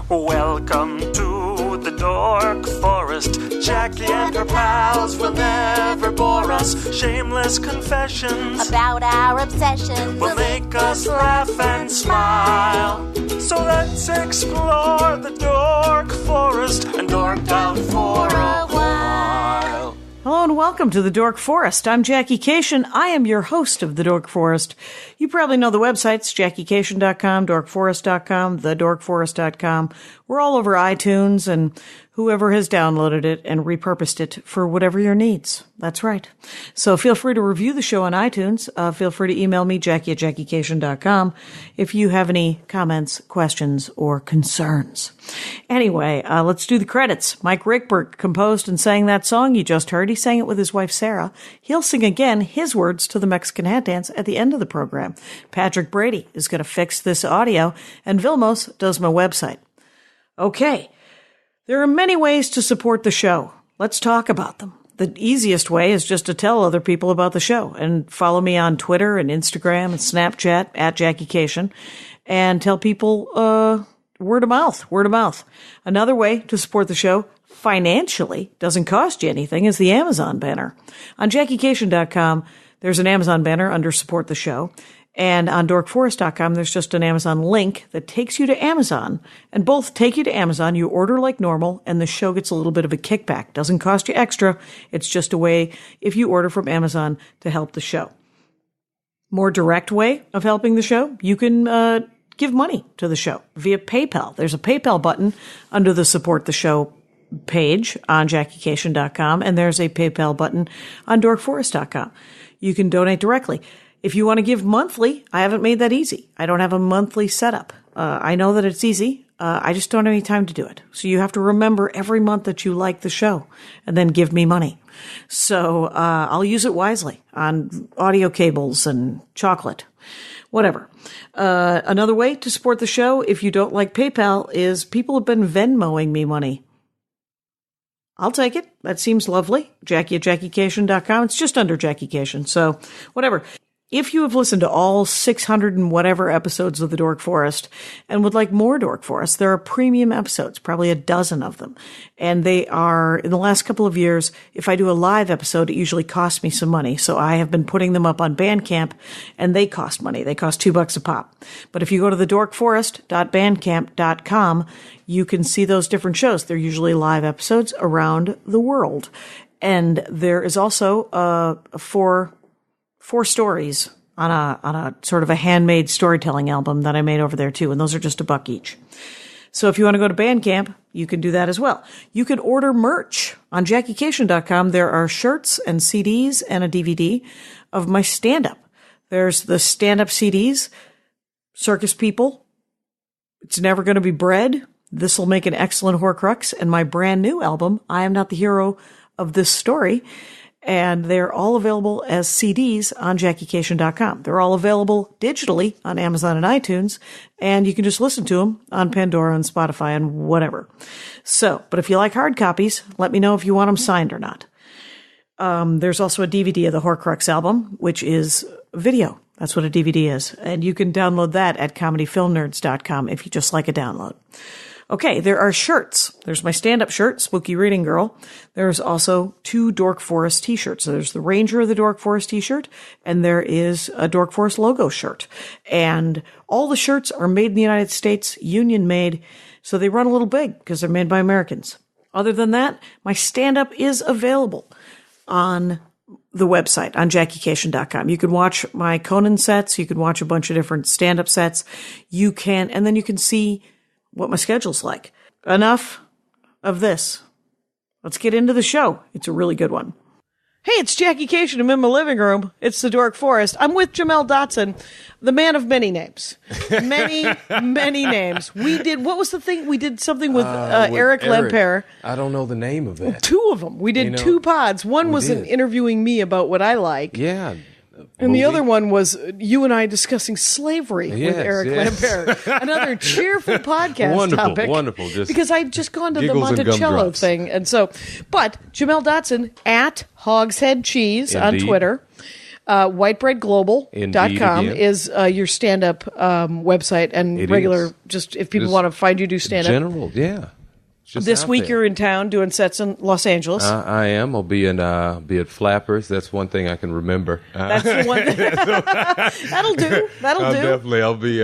Welcome to the Dork Forest. Jackie and her pals will never bore us. Shameless confessions about our obsession will make us laugh and smile. So let's explore the Dork Forest and dork out for a while. Hello and welcome to the Dork Forest. I'm Jackie Cation. I am your host of the Dork Forest. You probably know the websites, JackieCation.com, DorkForest.com, TheDorkForest.com. We're all over iTunes and whoever has downloaded it and repurposed it for whatever your needs. That's right. So feel free to review the show on iTunes. Feel free to email me, Jackie@JackieCation.com, if you have any comments, questions, or concerns. Anyway, let's do the credits. Mike Rickberg composed and sang that song you just heard. He sang it with his wife, Sarah. He'll sing again his words to the Mexican hat dance at the end of the program. Patrick Brady is going to fix this audio, and Vilmos does my website. Okay. There are many ways to support the show. Let's talk about them. The easiest way is just to tell other people about the show and follow me on Twitter and Instagram and Snapchat @JackieCation and tell people word of mouth. Another way to support the show financially, doesn't cost you anything, is the Amazon banner. On JackieCation.com, there's an Amazon banner under Support the Show. And on DorkForest.com, there's just an Amazon link that takes you to Amazon. And both take you to Amazon, you order like normal, and the show gets a little bit of a kickback. Doesn't cost you extra. It's just a way, if you order from Amazon, to help the show. More direct way of helping the show, you can give money to the show via PayPal. There's a PayPal button under the Support the Show page on JackieCation.com, and there's a PayPal button on DorkForest.com. You can donate directly. If you want to give monthly, I haven't made that easy. I don't have a monthly setup. I know that it's easy. I just don't have any time to do it. So you have to remember every month that you like the show and then give me money. So I'll use it wisely on audio cables and chocolate, whatever. Another way to support the show, if you don't like PayPal, is people have been Venmoing me money. I'll take it. That seems lovely. Jackie@JackieCation.com. It's just under Jackie Cation. So whatever. If you have listened to all 600 and whatever episodes of the Dork Forest and would like more Dork Forest, there are premium episodes, probably a dozen of them. And they are, in the last couple of years, if I do a live episode, it usually costs me some money. So I have been putting them up on Bandcamp, and they cost money. They cost $2 a pop. But if you go to thedorkforest.bandcamp.com, you can see those different shows. They're usually live episodes around the world. And there is also four stories on a sort of a handmade storytelling album that I made over there too. And those are just $1 each. So if you want to go to Bandcamp, you can do that as well. You can order merch on JackieCation.com. There are shirts and CDs and a DVD of my stand-up. There's the stand-up CDs, Circus People, It's Never Gonna Be Bread, This'll Make an Excellent Horcrux, and my brand new album, I Am Not the Hero of This Story. And they're all available as CDs on JackieCation.com. They're all available digitally on Amazon and iTunes, and you can just listen to them on Pandora and Spotify and whatever. So, but if you like hard copies, let me know if you want them signed or not. There's also a DVD of the Horcrux album, which is video. That's what a DVD is. And you can download that at comedyfilmnerds.com if you just like a download. Okay, there are shirts. There's my stand-up shirt, Spooky Reading Girl. There's also 2 Dork Forest t-shirts. So there's the Ranger of the Dork Forest t-shirt, and there is a Dork Forest logo shirt. And all the shirts are made in the United States, union made, so they run a little big because they're made by Americans. Other than that, my stand-up is available on the website, on JackieCation.com. You can watch my Conan sets. You can watch a bunch of different stand-up sets. You can, and then you can see what my schedule's like. Enough of this. Let's get into the show. It's a really good one. Hey, it's Jackie Cation. I'm in my living room. It's the Dork Forest. I'm with Jamel Dotson, the man of many names. Many names. What was the thing? We did something with Eric Lemper. I don't know the name of it. 2 of them. We did 2 pods. One was interviewing me about what I like. Yeah. And the other one was you and I discussing slavery with Eric Lemper. Another cheerful podcast topic. Wonderful. Because I'd just gone to the Monticello thing. And so, but Jamel Dotson at Hogshead Cheese on Twitter. Whitebreadglobal.com Indeed, is your stand-up website and It regular, is. just if people Just want to find you do stand-up. General, yeah. Just This out week there. you're in town doing sets in Los Angeles. I am. I'll be at Flappers. That's one thing I can remember. That's the one thing. That'll do. I'll be,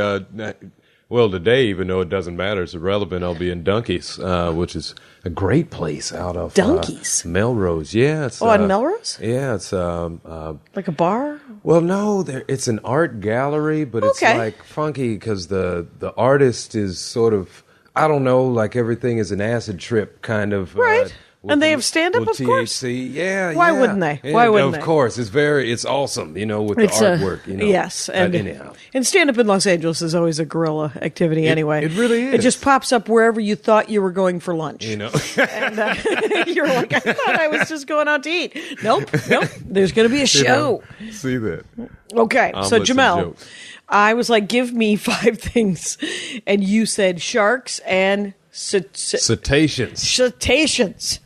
well, today, even though it doesn't matter, it's irrelevant, I'll be in Dunkies, which is a great place out of Dunkies? Melrose. Yeah. It's, on Melrose? Yeah, it's Like a bar? well, no, it's an art gallery, but it's Okay. like funky because the artist is sort of, I don't know, like everything is an acid trip kind of. Right. And they have stand-up, with of course. THC. Yeah. Why yeah. wouldn't they? Yeah, Why wouldn't of they? course, it's awesome. With the artwork. Yes, and anyhow. stand-up in Los Angeles is always a guerrilla activity anyway. it really It is. just pops up wherever you thought you were going for lunch. And You're like, I thought I was just going out to eat. Nope. There's going to be a show. See that. Okay, so Omelets and Jamel, jokes. I was like, give me 5 things, and you said sharks and Cetaceans. cetaceans.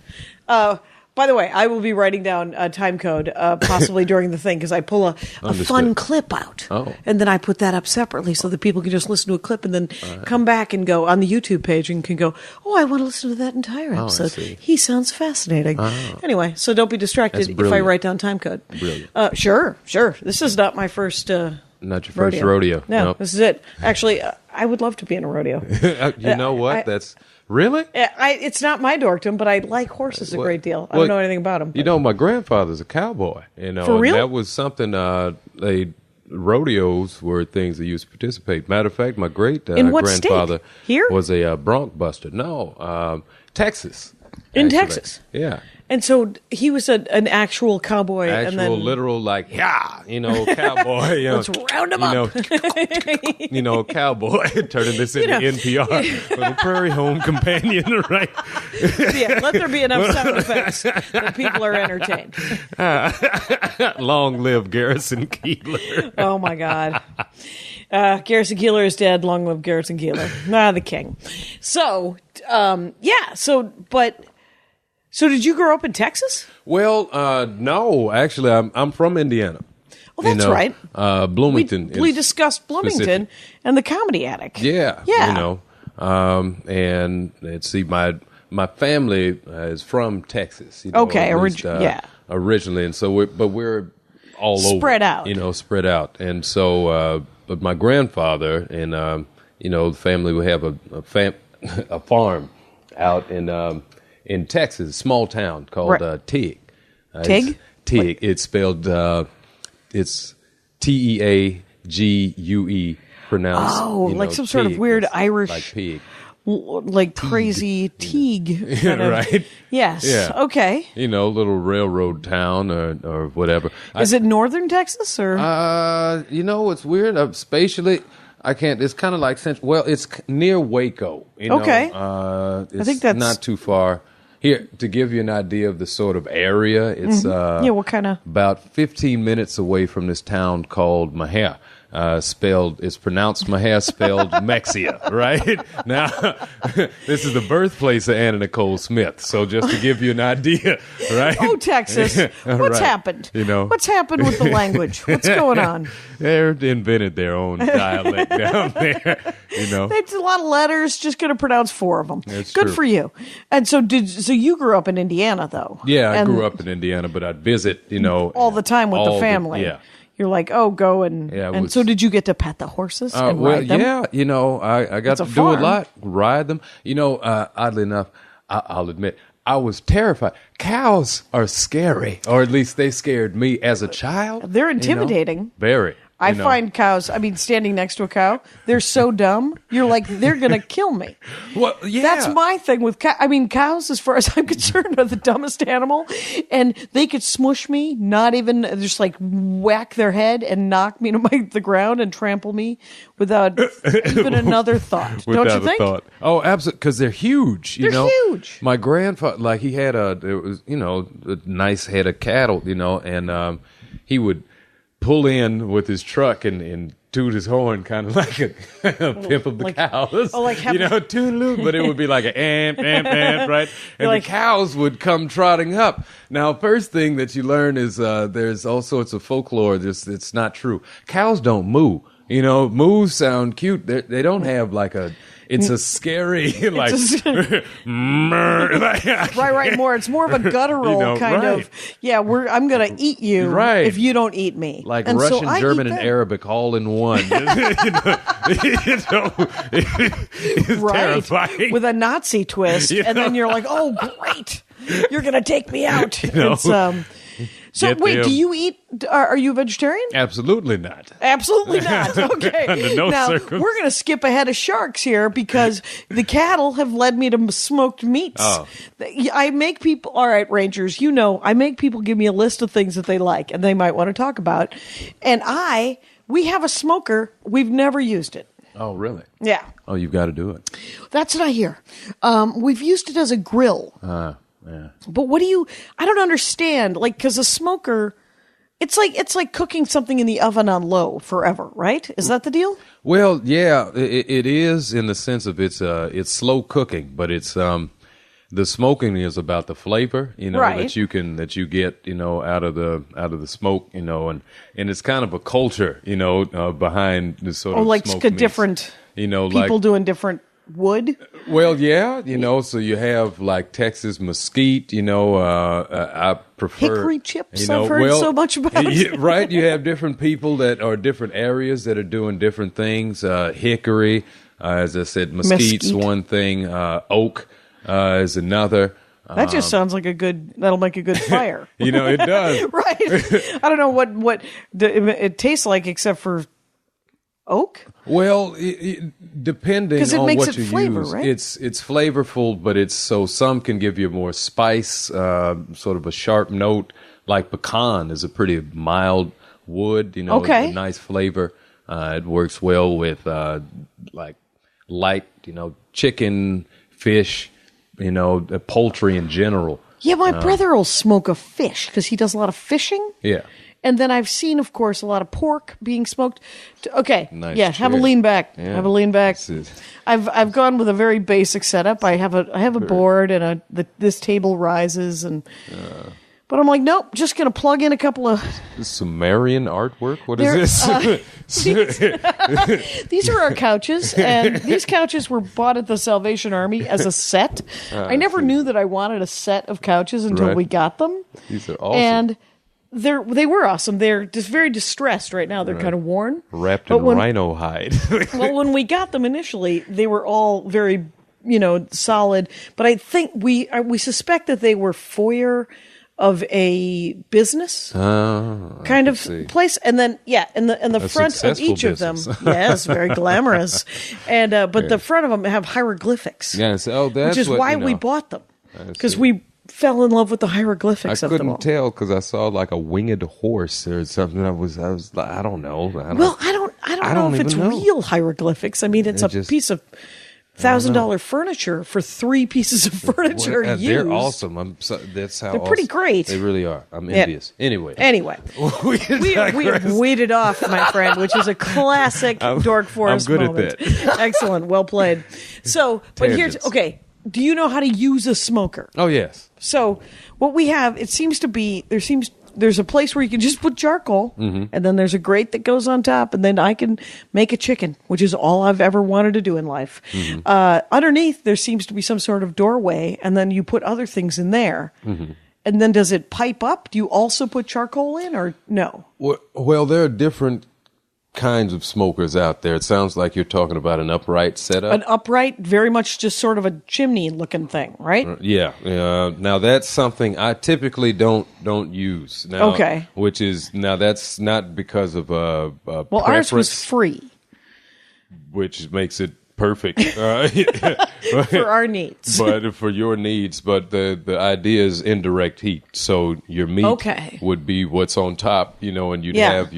By the way, I will be writing down a time code possibly during the thing because I pull a fun Understood. clip out. Oh. And then I put that up separately so that people can just listen to a clip and then come back and go on the YouTube page and can go, oh, I want to listen to that entire I episode. see. He sounds fascinating. Anyway, so don't be distracted That's if I brilliant. write down time code. Brilliant. Sure. This is not my first Not your first rodeo. No, Nope. this is it. Actually, I would love to be in a rodeo. You know what? That's really. It's not my dorkdom, but I like horses a great deal. I don't know anything about them. You know, my grandfather's a cowboy. For real? And that was something. Rodeos were things that used to participate. Matter of fact, my great In what grandfather state? Here? was a bronc buster. No, Texas. In actually. Texas? Yeah. And so he was an actual cowboy. and Actual, then, literal, like, cowboy. Let's round him up. Cowboy. Turning this into NPR. Little Prairie Home Companion, right? Yeah, let there be enough sound effects that people are entertained. Long live Garrison Keillor. Oh, my God. Garrison Keillor is dead. Long live Garrison Keillor. The king. So, So did you grow up in Texas? Well, no, actually, I'm from Indiana. Well, that's right. Bloomington. We is discussed Bloomington specific. and the Comedy Attic. Yeah. Yeah. And let's see, my family is from Texas. Okay, at least, originally, and so we're all Spread over, out. Spread out, and so but my grandfather and the family would have a farm out in Texas, a small town called Tig. Tig? Tig. It's spelled it's Teague, pronounced. Like some sort of Tig. weird It's Irish, like pig. like crazy Teague. Kind of. Right? Yes. Yeah. Okay. Little railroad town or whatever. Is it northern Texas or? It's weird. Spatially, I can't. It's kind of like central. Well, it's near Waco. Okay. It's I think that's not too far. Here, to give you an idea of the sort of area, it's what kind of? about 15 minutes away from this town called Mahia. It's pronounced Mahia, spelled Mexia, right? Now, this is the birthplace of Anna Nicole Smith. So just to give you an idea, right? Oh, Texas. What's Right. happened? What's happened with the language? What's going on? They invented their own dialect down there, It's a lot of letters, just going to pronounce 4 of them. That's Good true. for you. And so you grew up in Indiana, though. Yeah, I And grew up in Indiana, but I'd visit, all the time with the family. Yeah. You're like, oh, go and Yeah, it and was- so did you get to pet the horses and ride them? yeah, I got It's a to do a farm. lot, ride them. Oddly enough, I'll admit, I was terrified. Cows are scary, or at least they scared me as a child. They're intimidating. Very. I find cows, standing next to a cow, they're so dumb. You're like, they're going to kill me. Well, yeah. That's my thing with cows. Cows, as far as I'm concerned, are the dumbest animal. And they could smush me, not even just like whack their head and knock me to the ground and trample me without even another thought. Don't you Without a think? thought. Oh, absolutely, because they're huge. They're huge. My grandfather, he had a nice head of cattle, and he would pull in with his truck and toot his horn kind of like a pimp of the cows. Oh, like toodaloo, but it would be like an amp, right? And the cows would come trotting up. Now, first thing that you learn is there's all sorts of folklore. It's not true. Cows don't moo. Moos sound cute. They don't have like a... It's a scary, like... right, more. It's more of a guttural kind of... Yeah, I'm going to eat you if you don't eat me. Like and Russian, so German, and Arabic all in one. It's terrifying. With a Nazi twist. And then you're like, oh, great. You're going to take me out. So wait, do you eat? Are you a vegetarian? Absolutely not. Absolutely not. Okay. Under no circumstances. We're going to skip ahead of sharks here because the cattle have led me to smoked meats. Oh. I make people. All right, Rangers. I make people give me a list of things that they like and they might want to talk about. And we have a smoker. We've never used it. Oh, really? Yeah. Oh, you've got to do it. That's what I hear. We've used it as a grill. Yeah. But I don't understand, because a smoker, it's like cooking something in the oven on low forever, right? Is that the deal? Well, yeah, it is in the sense of it's slow cooking, but it's, the smoking is about the flavor, that you get, out of the smoke, and it's kind of a culture, behind the sort of like smoked different, meats. people doing different wood. Well, yeah, so you have like Texas mesquite, I prefer hickory chips. I've heard so much about. Right, you have different people that are different areas that are doing different things. Hickory, as I said, mesquite's one thing. Oak is another. That just sounds like that'll make a good fire. It does. Right. I don't know what it tastes like except for oak. Well, depending on what you use, right? it's flavorful, but some can give you more spice, sort of a sharp note. Like pecan is a pretty mild wood, a nice flavor. It works well with like light, chicken, fish, poultry in general. Yeah, my brother will smoke a fish because he does a lot of fishing. Yeah. And then I've seen, of course, a lot of pork being smoked. Okay, nice have a lean back. Yeah. Have a lean back. I've gone with a very basic setup. I have a board and this table rises but I'm like, nope, just gonna plug in a couple of Sumerian artwork. What is this? These are our couches, and these couches were bought at the Salvation Army as a set. I never knew that I wanted a set of couches until we got them. These are awesome. And they were awesome. They're just very distressed right now. They're kind of worn. Wrapped in rhino hide. Well, when we got them initially, they were all very, solid. But I think we suspect that they were foyer of a business kind of place. And then, and the front of each business. of them, yes, very glamorous. And but the front of them have hieroglyphics. Yes, that's which is why we bought them. Because we fell in love with the hieroglyphics of them all. I couldn't tell because I saw like a winged horse or something. I was like, I don't know. I don't know if it's real hieroglyphics. I mean, it's a piece of $1,000 furniture for 3 pieces of furniture used. They're awesome. That's how they're pretty great. They really are. I'm envious. Anyway, we weeded off, my friend, which is a classic Dork Forest moment. I'm good at that. Excellent, well played. So, but here's do you know how to use a smoker? Oh yes. So what we have, it seems to be there's a place where you can just put charcoal, and then there's a grate that goes on top, and then I can make a chicken, which is all I've ever wanted to do in life. Underneath, there seems to be some sort of doorway, and then you put other things in there. And then does it pipe up? Do you also put charcoal in, or no? Well, there are different kinds of smokers out there. It sounds like you're talking about an upright setup. An upright, very much just sort of a chimney-looking thing, right? Yeah. Now that's something I typically don't use. Now, which is that's not because of a preference. Well, ours was free, which makes it perfect for our needs. But for your needs, but the idea is indirect heat. So your meat would be what's on top, and you'd have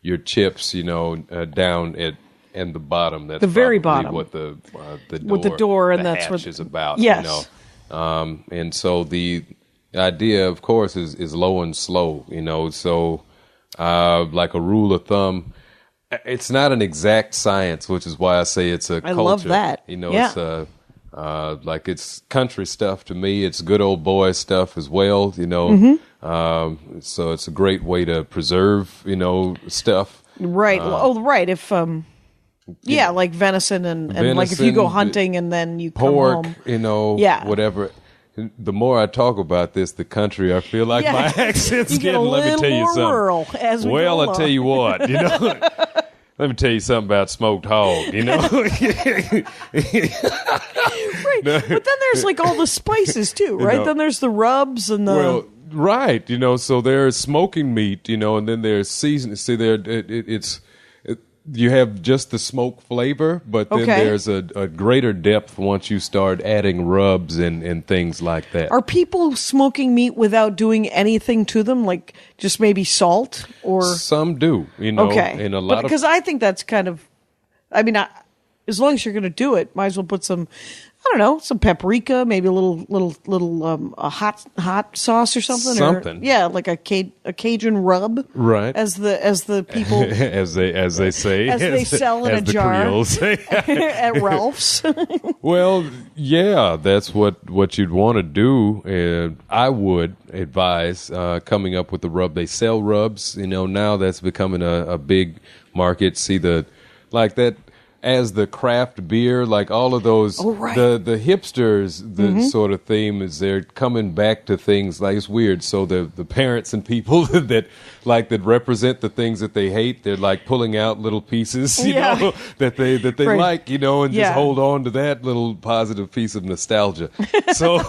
your chips, down at the bottom. That's the very bottom. What the door, with the door, and that's what is about. Yes. And so the idea, of course, is low and slow. So like a rule of thumb, It's not an exact science, which is why I say it's a culture. I love that. It's like it's country stuff to me. It's good old boy stuff as well, so it's a great way to preserve, stuff. Right. Right. If like venison and like if you go hunting and then you pork, come home. Whatever. The more I talk about this, the country, I feel like my accent's getting. Let me tell you something. Rural as we go I'll tell you what, Let me tell you something about smoked hog, Right. But then there's like all the spices too, right? Then there's the rubs and the... Well, right, so there's smoking meat, and then there's seasoning. See, you have just the smoke flavor, but then there's a greater depth once you start adding rubs and things like that. Are people smoking meat without doing anything to them, like just maybe salt? Or some do, and a lot because I think that's kind of, as long as you're going to do it, might as well put some, I don't know, some paprika, maybe a little hot sauce or something. Something, like a Cajun rub, right? As the people as they say, as they sell in a jar at Ralph's. Well, yeah, that's what you'd want to do. I would advise coming up with the rub. They sell rubs, now that's becoming a big market. See like that. As the craft beer, like all of those, the hipsters, the sort of theme is they're coming back to things like it's weird. So the parents and people that represent the things that they hate, they're like pulling out little pieces, that they like, and just hold on to that little positive piece of nostalgia. So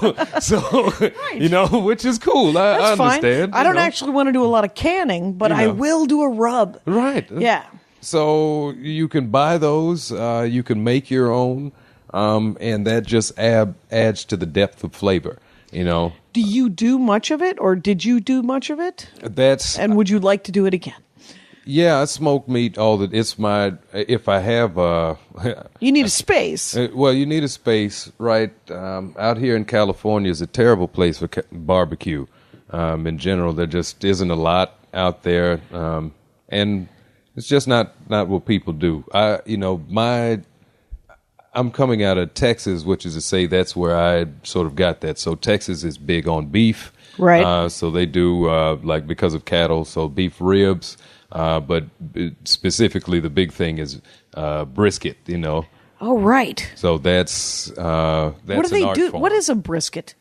which is cool. I understand. I don't actually want to do a lot of canning, but I will do a rub. Right. Yeah. So you can buy those, you can make your own, and that just adds to the depth of flavor, Do you do much of it, or did you do much of it? And would you like to do it again? Yeah, I smoke meat it's if I have you need a space. Well, you need a space, right? Out here in California is a terrible place for barbecue. In general, there just isn't a lot out there, and it's just not what people do. I'm coming out of Texas, which is to say that's where I sort of got that. So Texas is big on beef. Right. So they do, because of cattle, so beef ribs. But specifically the big thing is brisket, Oh, right. So that's what do they do? What is a brisket?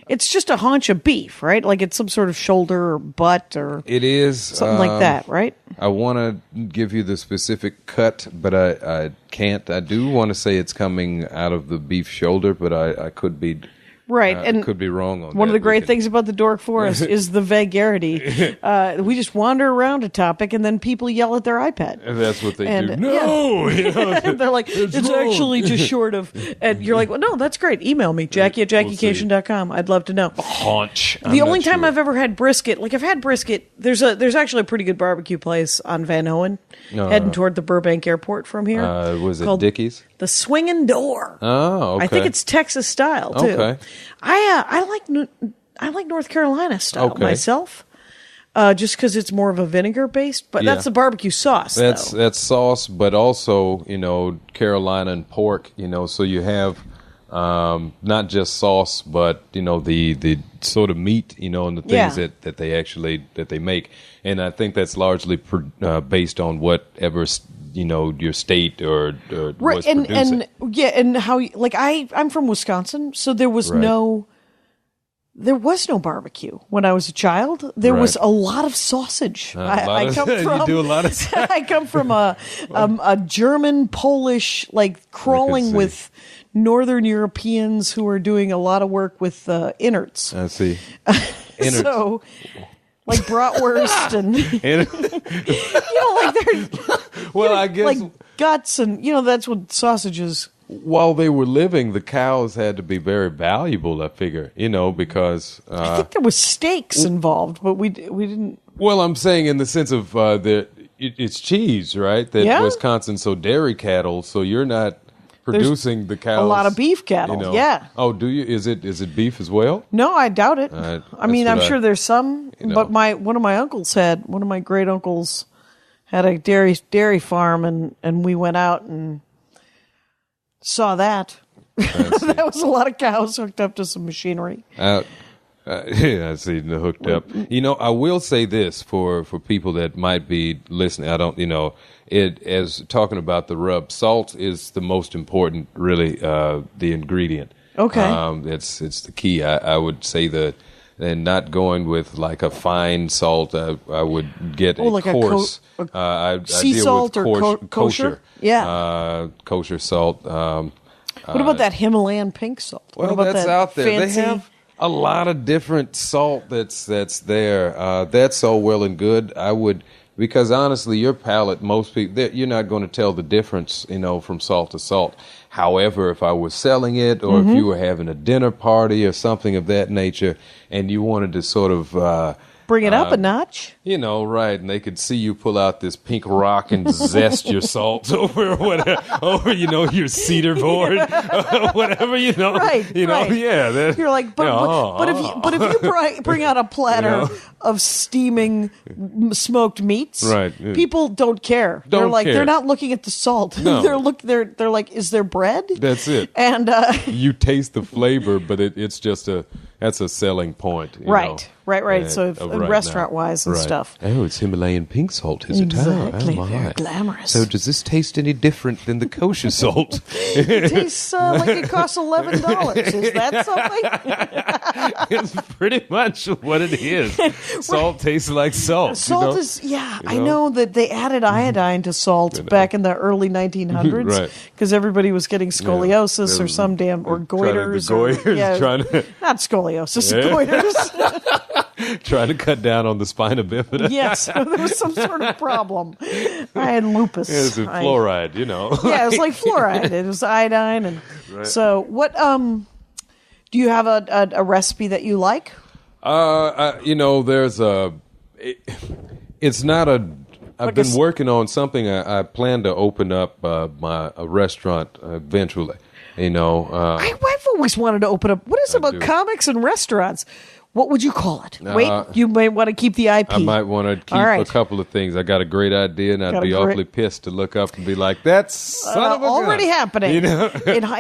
It's just a haunch of beef, right? Like it's some sort of shoulder or butt or it is something like that, right? I want to give you the specific cut, but I can't. I do want to say it's coming out of the beef shoulder, but I could be right. And could be wrong on that. One of the great things about the Dork Forest is the vagarity. We just wander around a topic, and then people yell at their iPad. And that's what they do. No, they're like, it's actually just short of. And you're like, well, no, that's great. Email me, Jackie@JackieCation.com. I'd love to know. Haunch. The only time I've ever had brisket, like I've had brisket. There's actually a pretty good barbecue place on Van Hoen, heading toward the Burbank Airport from here. Was it Dickie's? The Swinging Door. Oh, okay. I think it's Texas style too. Okay. I like North Carolina style myself, just because it's more of a vinegar based. But that's the barbecue sauce. That's sauce, but also Carolina and pork. So you have not just sauce, but the sort of meat. And the things that they make. And I think that's largely based on whatever your state or was producing. And how I'm from Wisconsin, so there was no barbecue when I was a child. There was a lot of sausage. I come from you do a lot of I come from a German Polish crawling with Northern Europeans who are doing a lot of work with innards. I see. Innards. So like bratwurst and they're I guess guts and that's what sausages. While they were living, the cows had to be very valuable. I figure, because I think there was steaks involved, but we didn't. Well, I'm saying in the sense of it's cheese, right? That Wisconsin's so dairy cattle, so you're not producing the cows. A lot of beef cattle, yeah. Oh, do you? Is it beef as well? No, I doubt it. I'm sure there's some, but one of my great uncles had a dairy farm, and we went out and saw that. That was a lot of cows hooked up to some machinery. Yeah, I see the hooked up. I will say this for people that might be listening. I don't, as talking about the rub, salt is the most important, really, the ingredient. Okay. It's the key. I would say that, and not going with like a fine salt. I would get a like coarse. I sea deal salt with or kosher. kosher? Yeah. Kosher salt. What about that Himalayan pink salt? What Well, about that's that out there. fancy- They have a lot of different salt that's there. That's all well and good. I would, because honestly, your palate, most people, you're not going to tell the difference, from salt to salt. However, if I was selling it, or if you were having a dinner party or something of that nature, and you wanted to sort of Bring it up a notch. right, and they could see you pull out this pink rock and zest your salt over whatever, your cedar board, whatever, Right, right. yeah. You're like, but if you bring out a platter of steaming smoked meats, Right. people don't care. They're like, care. they're not looking at the salt. No. They're like, is there bread? That's it. And You taste the flavor, but it's just that's a selling point. Right. So right restaurant-wise and Right. stuff. Oh, it's Himalayan pink salt, is it? Exactly. Oh, my. Very glamorous. So does this taste any different than the kosher salt? It tastes like it costs $11. Is that something? It's pretty much what it is. Salt tastes like salt. Salt is, I know that they added iodine to salt back in the early 1900s Right. because everybody was getting scoliosis or some or goiters. Not scoliosis, goiters. Trying to cut down on the spina bifida. Yes, there was some sort of problem. I had lupus. It's fluoride, Yeah, it was like fluoride. It was iodine. And so what, do you have a recipe that you like? There's it's not a, I've been working on something. I plan to open up a restaurant eventually. I've always wanted to open up. What is it about comics and restaurants? What would you call it? Wait, you may want to keep the IP. I might want to keep a couple of things. I got a great idea, and I'd be awfully pissed to look up and be like, "That's son of a already gun." happening."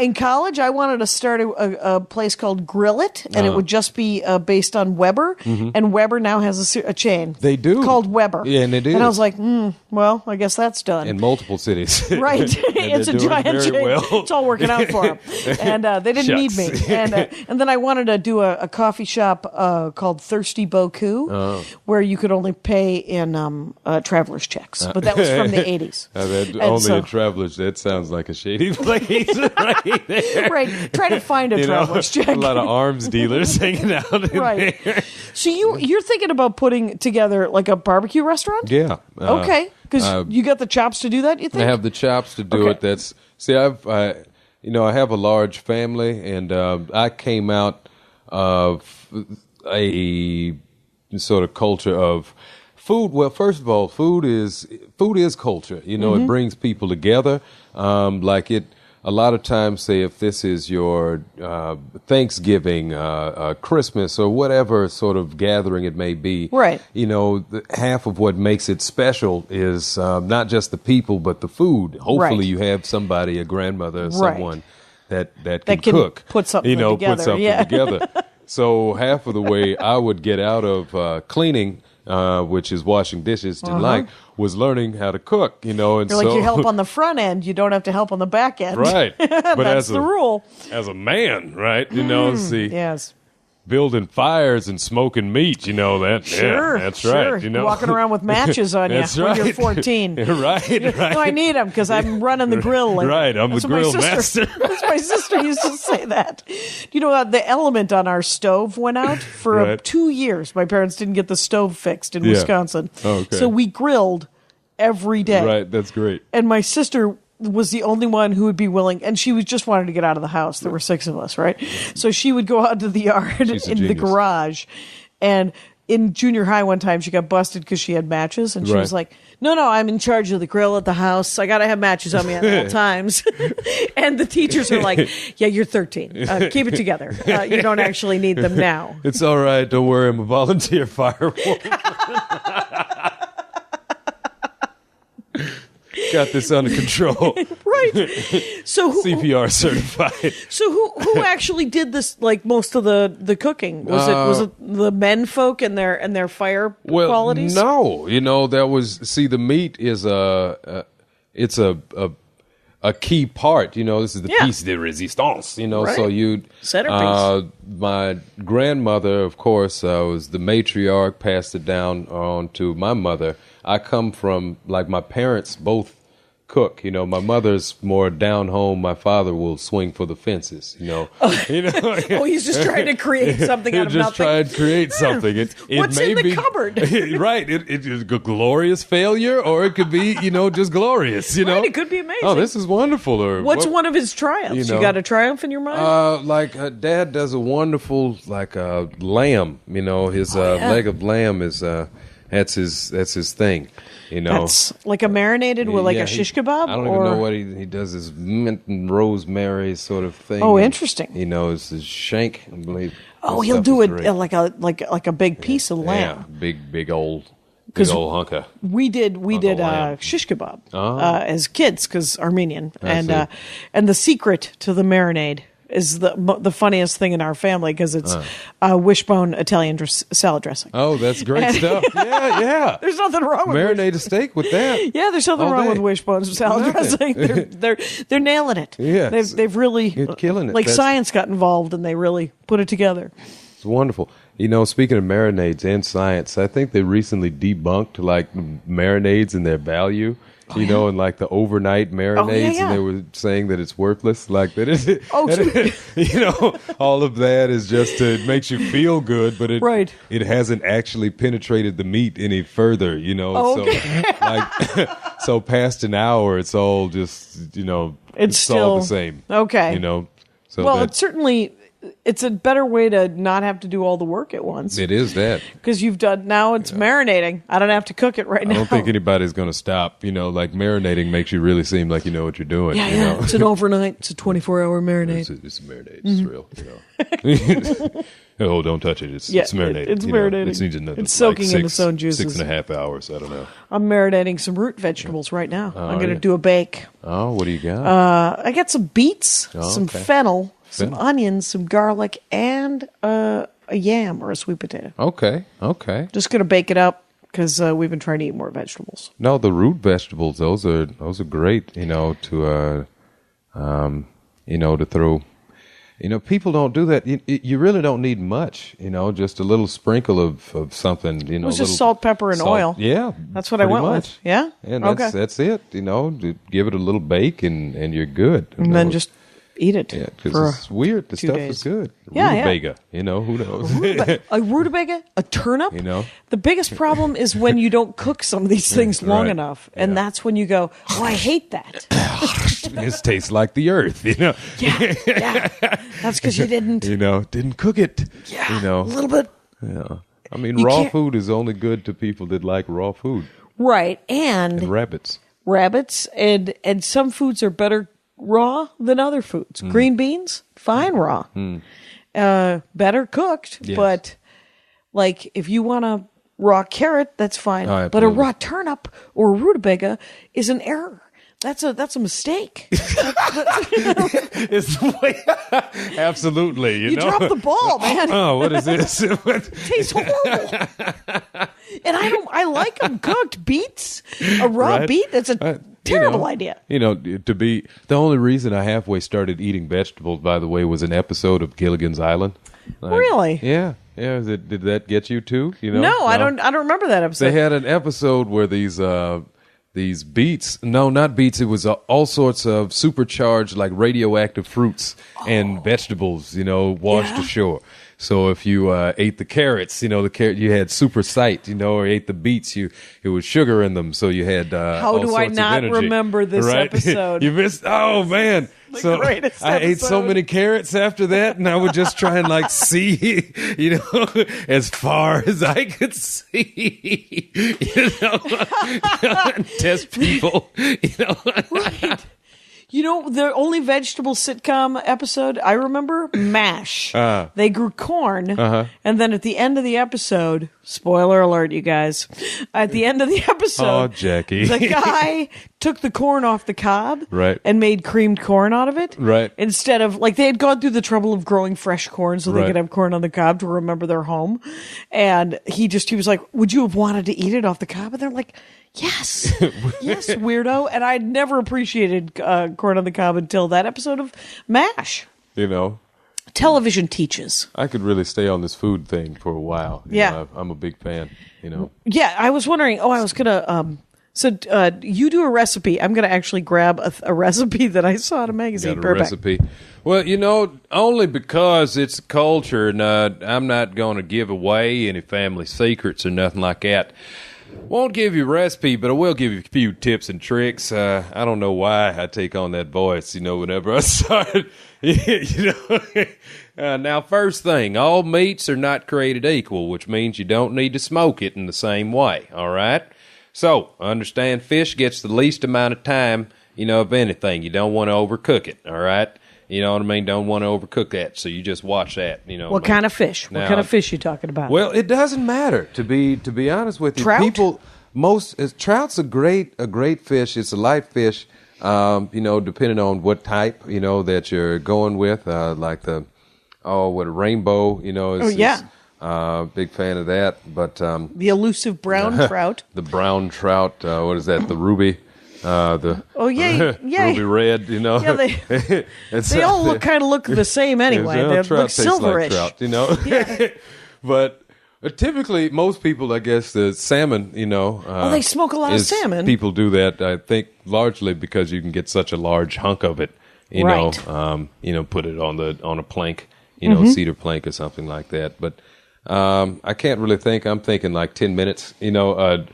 In college, I wanted to start a place called Grill It, and it would just be based on Weber. And Weber now has a chain. They do called Weber. Yeah, and they do. And I was like, well, I guess that's done. In multiple cities, Right. It's a giant chain. Well. It's all working out for them. And they didn't need me. And then I wanted to do a coffee shop called Thirsty Boku, where you could only pay in traveler's checks. But that was from the 80s. A traveler's, that sounds like a shady place right there. Right. Try to find a traveler's check. A lot of arms dealers hanging out in there. So you're thinking about putting together like a barbecue restaurant? Yeah. Okay. Because you got the chops to do that, you think? I have the chops to do it. I have a large family, and I came out of a sort of culture of food. Well, first of all, food is culture. It brings people together. A lot of times, say if this is your Thanksgiving, Christmas, or whatever sort of gathering it may be, right? Half of what makes it special is not just the people, but the food. Hopefully, you have somebody, a grandmother, or someone that can cook, put something together. Put something together. So half of the way I would get out of cleaning, which is washing dishes, was learning how to cook. And you help on the front end, you don't have to help on the back end. Right. But that's the rule. As a man, right? Yes. Building fires and smoking meat, that. Sure, yeah, that's right. Walking around with matches on you when you're 14. Right. No, I need them because I'm running the grill. Right, I'm the grill master. That's my sister used to say that. The element on our stove went out for 2 years. My parents didn't get the stove fixed in Wisconsin. Oh, okay. So we grilled every day. Right, that's great. And my sister was the only one who would be willing, and she was just wanted to get out of the house. There were 6 of us, right? So she would go out to the yard in the garage, and in junior high one time she got busted because she had matches, and she was like, no, I'm in charge of the grill at the house. I got to have matches on me at all times. And the teachers are like, yeah, you're 13. Keep it together. You don't actually need them now. It's all right. Don't worry. I'm a volunteer firewoman. got this under control. Right. So CPR certified. So who actually did this? Like most of the cooking was it the men folk and their fire qualities? No, that was the meat is it's a key part. This is the piece de resistance. Right. So you centerpiece. My grandmother, of course, was the matriarch. Passed it down on to my mother. I come from my parents both cook. My mother's more down home. My father will swing for the fences. Oh, he's just trying to create something out of just nothing. trying to create something. What's may in the be, cupboard? Right. It is a glorious failure, or it could be, just glorious. Right, it could be amazing. Oh, this is wonderful. Or what's one of his triumphs? You got a triumph in your mind? Dad does a wonderful lamb. His leg of lamb is that's his thing. That's like a marinated with a shish kebab? I don't even know what he does. His mint and rosemary sort of thing. Oh, interesting. It's his shank, I believe. Oh, he'll do it like a big piece of lamb. Yeah, big old hunker. We did shish kebab as kids because Armenian, and the secret to the marinade is the funniest thing in our family because it's wishbone Italian salad dressing. Oh, that's great stuff. Yeah. There's nothing wrong with marinate a steak with that. Yeah, there's nothing wrong with wishbone salad dressing. They're nailing it. Yeah, they've really you're killing it. Science got involved and they really put it together. It's wonderful. Speaking of marinades and science, I think they recently debunked marinades and their value. And the overnight marinades, and they were saying that it's worthless, that all of that is just it makes you feel good, but it hasn't actually penetrated the meat any further, so past an hour, it's all just it's still all the same, okay, So it's certainly. It's a better way to not have to do all the work at once. It is that. Because now it's marinating. I don't have to cook it right now. I don't think anybody's going to stop. Marinating makes you really seem like you know what you're doing. Yeah. It's an overnight. It's a 24-hour marinade. It's a marinade. It's real. Oh, don't touch it. It's marinated. It's marinating. It needs another, it's soaking in its own juices. 6.5 hours. I don't know. I'm marinating some root vegetables right now. I'm going to do a bake. Oh, what do you got? I got some beets, some fennel, some onions, some garlic, and a yam or a sweet potato. Okay. Just going to bake it up because we've been trying to eat more vegetables. No, the root vegetables, those are great, to throw. People don't do that. You really don't need much, just a little sprinkle of something, It was just salt, pepper, and oil. Yeah. That's what I went with. Yeah? And that's it, give it a little bake and you're good. And then just eat it. Yeah, because it's weird. The stuff days. is good. Yeah, rutabaga, who knows? A rutabaga, a turnip. The biggest problem is when you don't cook some of these things long enough, and that's when you go, "Oh, I hate that." This tastes like the earth, Yeah. That's because you didn't. Didn't cook it. Yeah. A little bit. Yeah. I mean, raw food is only good to people that like raw food. Right, and rabbits. Rabbits, and some foods are better raw than other foods. Green beans, fine raw. Better cooked, yes. But if you want a raw carrot, that's fine. Oh, but a raw turnip or a rutabaga is an error. That's a mistake. Absolutely. You dropped the ball, man. Oh, what is this? It tastes horrible. And I like them cooked. Beets, a raw beet, that's a terrible idea. The only reason I halfway started eating vegetables, by the way, was an episode of Gilligan's Island. Really? Yeah. Yeah. Did that get you too? No, I don't remember that episode. They had an episode where these beets, no, not beets, it was all sorts of supercharged radioactive fruits and vegetables, washed ashore. So if you ate the carrots, you had super sight, or ate the beets, it was sugar in them, so you had How all do sorts I not of energy, right? This episode? You missed. Oh man! So I ate so many carrots after that, and I would just try and see, as far as I could see, test people, Right. You know, the only vegetable sitcom episode I remember, MASH. They grew corn, and then at the end of the episode, spoiler alert, you guys, at the end of the episode, Oh, Jackie. the guy took the corn off the cob Right. and made creamed corn out of it. Right. Instead of, like, they had gone through the trouble of growing fresh corn so they Right. could have corn on the cob to remember their home. And he was like, would you have wanted to eat it off the cob? And they're like, yes, yes, weirdo. And I'd never appreciated corn on the cob until that episode of MASH. You know, Television teaches. I could really stay on this food thing for a while. You Yeah. know, I'm a big fan, you know. Yeah, I was wondering, I was going to... So you do a recipe. I'm going to actually grab a recipe that I saw in a magazine. Got a recipe. Well, you know, only because it's culture, and I'm not going to give away any family secrets or nothing like that. Won't give you a recipe, but I will give you a few tips and tricks. I don't know why I take on that voice, you know, whenever I start. You know. Now, first thing, all meats are not created equal, which means you don't need to smoke it in the same way, all right? So, understand fish gets the least amount of time, you know, of anything. You don't want to overcook it, all right? You know what I mean? Don't want to overcook that, so you just watch that, you know. What kind of fish? Now, what kind of fish you talking about? Well, it doesn't matter, to be honest with you. Trout? Trout's a great fish. It's a light fish, you know, depending on what type, you know, that you're going with, like a rainbow, you know. Big fan of that, but the elusive brown trout. the brown trout, what is that? The ruby, ruby red, you know. Yeah, they all kind of look the same anyway. They look silverish, like trout, you know. Yeah. But typically, most people, I guess, the salmon, you know. They smoke a lot of salmon. People do that, I think, largely because you can get such a large hunk of it. You Right. know, put it on a plank, you know, cedar plank or something like that. But I can't really think. I'm thinking like 10 minutes, you know.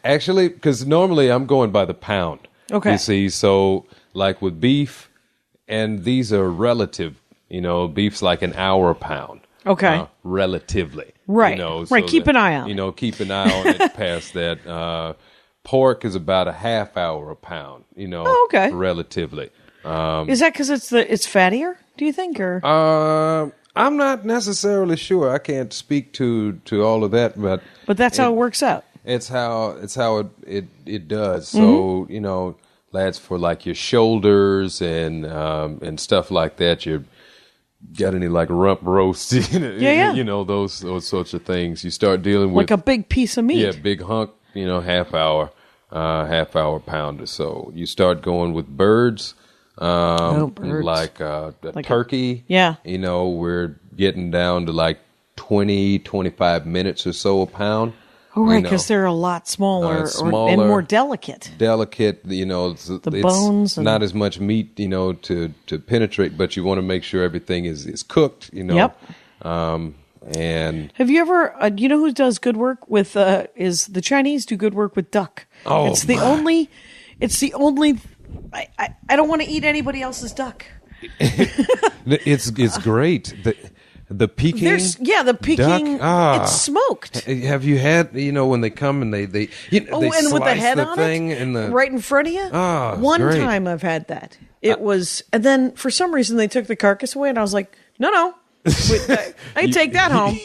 Actually, because normally I'm going by the pound. Okay. You see, so like with beef, and these are relative, you know, beef's like an hour a pound. Okay. Relatively. Right. You know, right. Keep an eye on it. You know, keep an eye on it past that. Pork is about a half hour a pound, you know. Oh, okay. Relatively. Is that because it's fattier, do you think? Or I'm not necessarily sure. I can't speak to all of that, but that's how it works out. It's how it does. So you know, that's for like your shoulders and stuff like that. You got any like rump roast? Yeah. You know those sorts of things. You start dealing with like a big piece of meat. Yeah, big hunk. You know, half hour pounder. So you start going with birds. Birds. Like a turkey. Yeah. You know, we're getting down to like 20, 25 minutes or so a pound. Oh, right, because they're a lot smaller, and more delicate. Delicate, you know, it's bones. Not as much meat, you know, to penetrate, but you want to make sure everything is cooked, you know. Yep. And have you ever, you know who does good work with, is the Chinese do good work with duck. Oh, it's the only, I don't want to eat anybody else's duck. it's great. The Peking, the Peking, duck, it's smoked. Have you had, you know, when they come and they and slice with the head the on thing it, and right in front of you? Oh, One great. time I've had that. It was, and then for some reason they took the carcass away and I was like, no. I can take that home.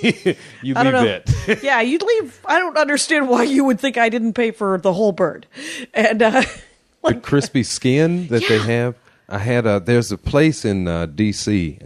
You I don't leave know. that. Yeah, you'd leave. I don't understand why you would think I didn't pay for the whole bird. And The crispy skin that they have. I had there's a place in D.C.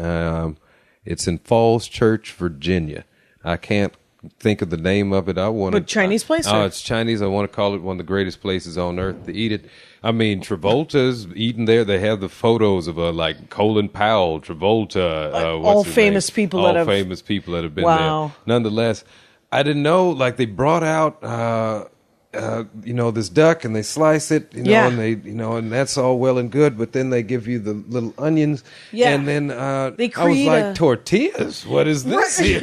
It's in Falls Church, Virginia. I can't think of the name of it. But Chinese place? Oh, it's Chinese. I want to call it one of the greatest places on earth to eat it. I mean, Travolta's eating there. They have the photos of like Colin Powell, Travolta, all famous people that have been Wow. there. Nonetheless, I didn't know. Like they brought out. You know, this duck and they slice it, you know, Yeah. and they, you know, and that's all well and good, but then they give you the little onions. Yeah. And then They I was create like, tortillas? What is this here?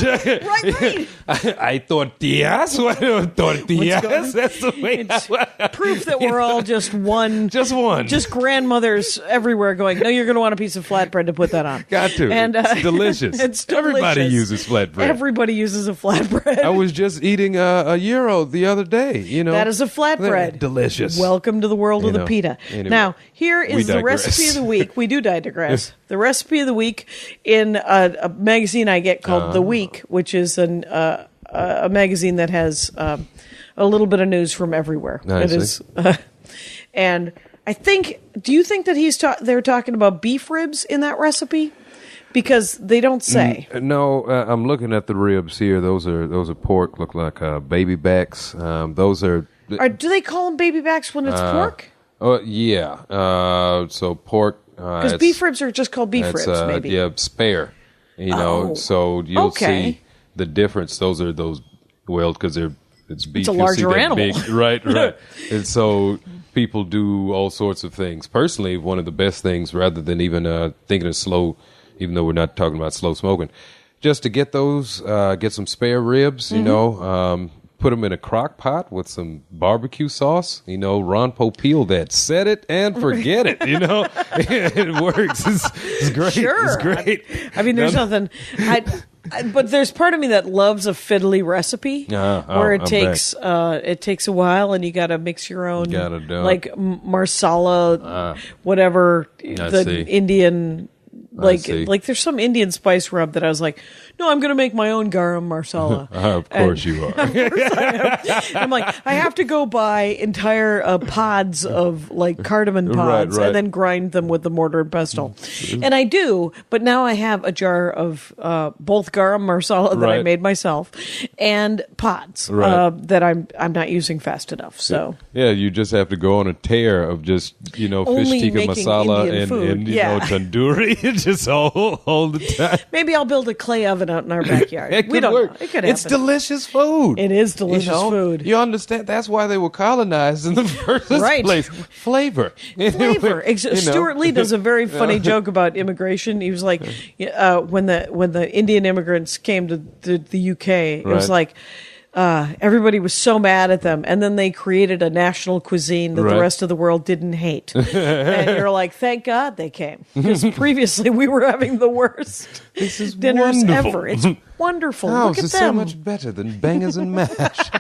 Right. I tortillas? What are tortillas? That's the way It's proof that we're all just one. Just one. Just grandmothers everywhere going, no, you're going to want a piece of flatbread to put that on. Got to. And, it's delicious. It's Everybody delicious. uses flatbread. Everybody uses a flatbread. I was just eating a gyro the other day. say, you know. That is a flatbread. Delicious. Welcome to the world of the pita. Anyway, now, here is the digress. recipe of the week. We do digress. The recipe of the week in a magazine I get called The Week, which is a magazine that has a little bit of news from everywhere. It is, and I think. Do you think that they're talking about beef ribs in that recipe? Because they don't say. No, I'm looking at the ribs here. Those are pork. Look like baby backs. Those are. Do they call them baby backs when it's pork? Oh yeah. So pork. Because beef ribs are just called beef ribs, maybe. Yeah, spare. You know, so you'll see the difference. Those because it's beef. It's a larger animal, big, right? And so people do all sorts of things. Personally, one of the best things, rather than even thinking of slow. Even though we're not talking about slow smoking, just to get those, get some spare ribs, you know, put them in a crock pot with some barbecue sauce, you know, Ron Popeil that. Set it and forget it, you know. It works. It's great. Sure. It's great. I mean, there's nothing. But there's part of me that loves a fiddly recipe where it takes a while and you got to mix your own, like marsala, whatever Indian. Like there's some Indian spice rub that I was like, no, I'm going to make my own garam masala. Of course you are. I'm like, I have to go buy entire pods of like cardamom pods and then grind them with the mortar and pestle. And I do, but now I have a jar of both garam masala that I made myself and pods that I'm not using fast enough. So yeah, you just have to go on a tear of just fish tikka masala and you know tandoori just all the time. Maybe I'll build a clay oven out in our backyard. It could work. It could happen. It's delicious food. It is delicious food. You understand? That's why they were colonized in the first place. Flavor. Stuart Lee does a very funny joke about immigration. He was like, when the Indian immigrants came to the UK, it was like, everybody was so mad at them, and then they created a national cuisine that the rest of the world didn't hate. And you're like, thank God they came, because previously we were having the worst dinners ever. It's wonderful. Look at them. So much better than bangers and mash.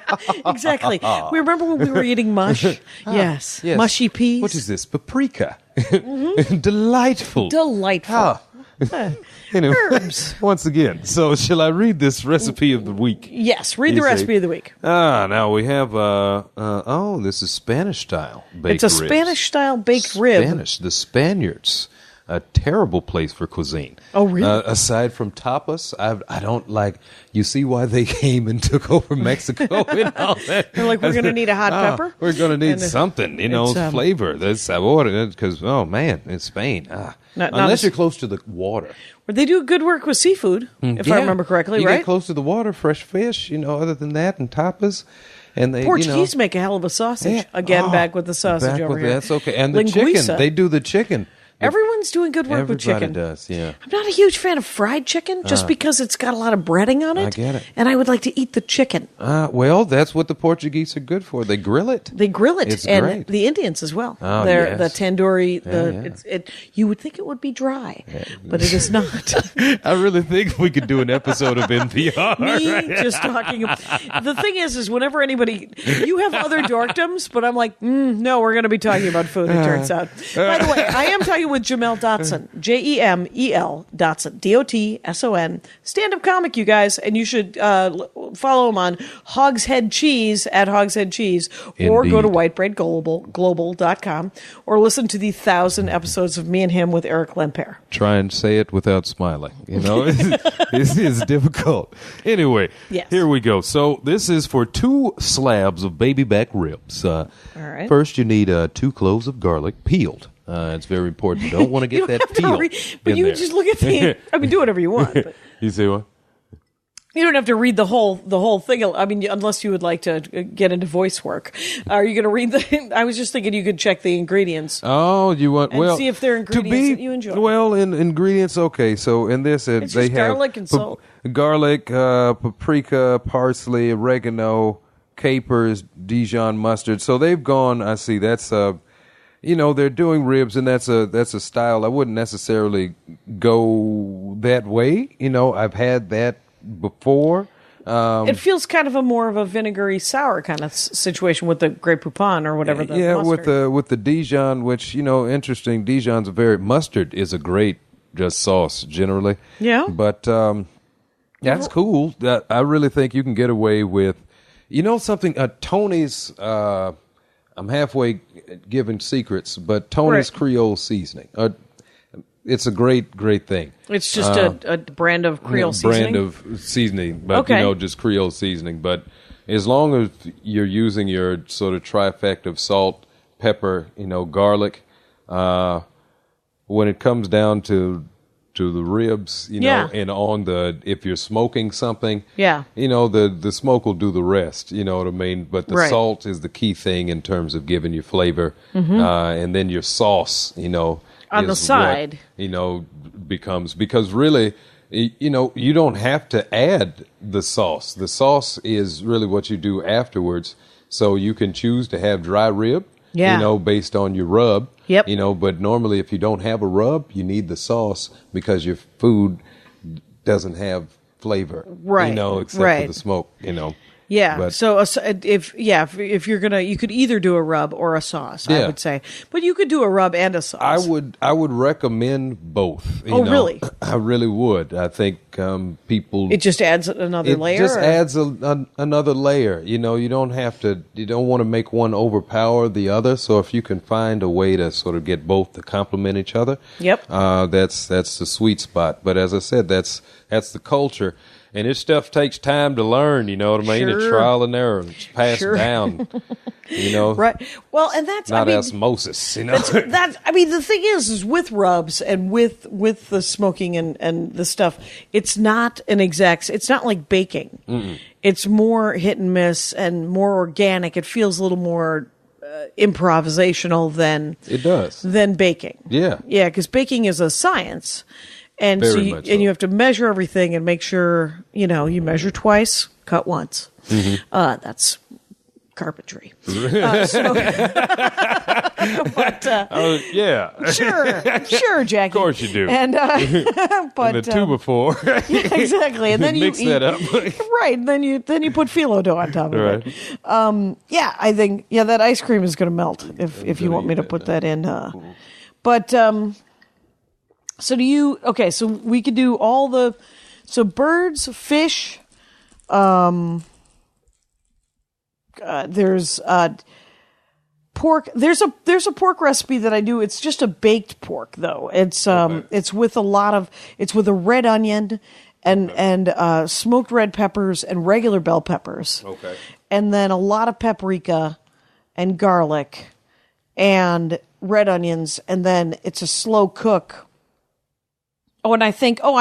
Exactly. We remember when we were eating mush. Yes, mushy peas. What is this? Paprika. Delightful. Anyway, herbs. Once again, so shall I read this recipe of the week? Yes, read the recipe of the week. Now we have, this is Spanish-style baked ribs. It's a Spanish-style baked rib. The Spaniards, a terrible place for cuisine. Oh, really? Aside from tapas, I don't like, you see why they came and took over Mexico and all that? They're like, we're going to need a hot pepper? We're going to need something, flavor. There's sabor, because, oh man, in Spain, unless you're close to the water. Where they do good work with seafood, if I remember correctly, you right? You get close to the water, fresh fish, other than that, and tapas. And they, Portuguese make a hell of a sausage. Again, back with the sausage over here. That's okay. And the chicken, they do the chicken. Everyone's doing good work with chicken. Everybody does, yeah. I'm not a huge fan of fried chicken just because it's got a lot of breading on it. I get it. And I would like to eat the chicken. Well, that's what the Portuguese are good for. They grill it. It's and great. The Indians as well. Oh, The tandoori, you would think it would be dry, but it is not. I really think we could do an episode of NPR. Just talking. The thing is whenever anybody, you have other dorkdoms, but I'm like, no, we're going to be talking about food, it turns out. By the way, I am talking with Jamel Dotson, Jamel Dotson, Dotson, stand-up comic, you guys, and you should follow him on Hogshead Cheese at Hogshead Cheese, or go to whitebreadglobal.com, or listen to the 1,000 episodes of me and him with Eric Lemper. Try and say it without smiling. It's difficult. Anyway, Here we go. So this is for 2 slabs of baby back ribs. All right. First, you need 2 cloves of garlic peeled. It's very important. You don't want to get that peel. But you just look at the. I mean, do whatever you want. But you say what? You don't have to read the whole thing. I mean, unless you would like to get into voice work. Are you going to read the? I was just thinking you could check the ingredients. Oh, you want and see if they're ingredients that you enjoy. Well, in ingredients, okay. So in this, they have garlic and salt, garlic, paprika, parsley, oregano, capers, Dijon mustard. So they've gone. I see. That's they're doing ribs, and that's a style I wouldn't necessarily go that way. I've had that before, It feels kind of a more of a vinegary sour kind of situation with the Grey Poupon or whatever. The mustard. with the Dijon, which interesting. Dijon's mustard is a great just sauce generally. Yeah, but that's cool. I really think you can get away with, something. Tony's. I'm halfway giving secrets, but Tony's Creole seasoning. It's a great thing. It's just a brand of Creole seasoning? Brand of seasoning, but, just Creole seasoning. But as long as you're using your sort of trifecta of salt, pepper, garlic, when it comes down to the ribs, and if you're smoking something, the smoke will do the rest, you know what I mean? But the salt is the key thing in terms of giving you flavor. And then your sauce, on the side, becomes, because really, you don't have to add the sauce. The sauce is really what you do afterwards. So you can choose to have dry rib, based on your rub. Yep. But normally if you don't have a rub, you need the sauce because your food doesn't have flavor. Right. Except for the smoke, Yeah. But, so if you're gonna, you could either do a rub or a sauce. I would say, but you could do a rub and a sauce. I would recommend both. Really? I really would. I think people. It just adds another layer. It just adds another layer. You don't have to. You don't want to make one overpower the other. So if you can find a way to sort of get both to complement each other, that's the sweet spot. But as I said, that's the culture. And this stuff takes time to learn, you know what I mean? It's trial and error. It's passed down, Right. Well, and that's not osmosis, That's the thing is with rubs and with the smoking and the stuff, it's not it's not like baking. Mm-mm. It's more hit and miss and more organic. It feels a little more improvisational than baking. Yeah. Yeah, because baking is a science. And Very so much and you have to measure everything and make sure, you measure twice, cut once. Mm-hmm. That's carpentry. Yeah. Sure, Jackie. Of course you do. And but and the 2x4. yeah, exactly. And then you mix that up. Right. And then you put phyllo dough on top of it. I think that ice cream is going to melt if you want me to put that in. But so do you? Okay, so we could do all the birds, fish. There's pork. There's a pork recipe that I do. It's just a baked pork though. It's it's with a red onion and smoked red peppers and regular bell peppers. Okay. And then a lot of paprika and garlic and red onions, and then it's a slow cook. Oh, and I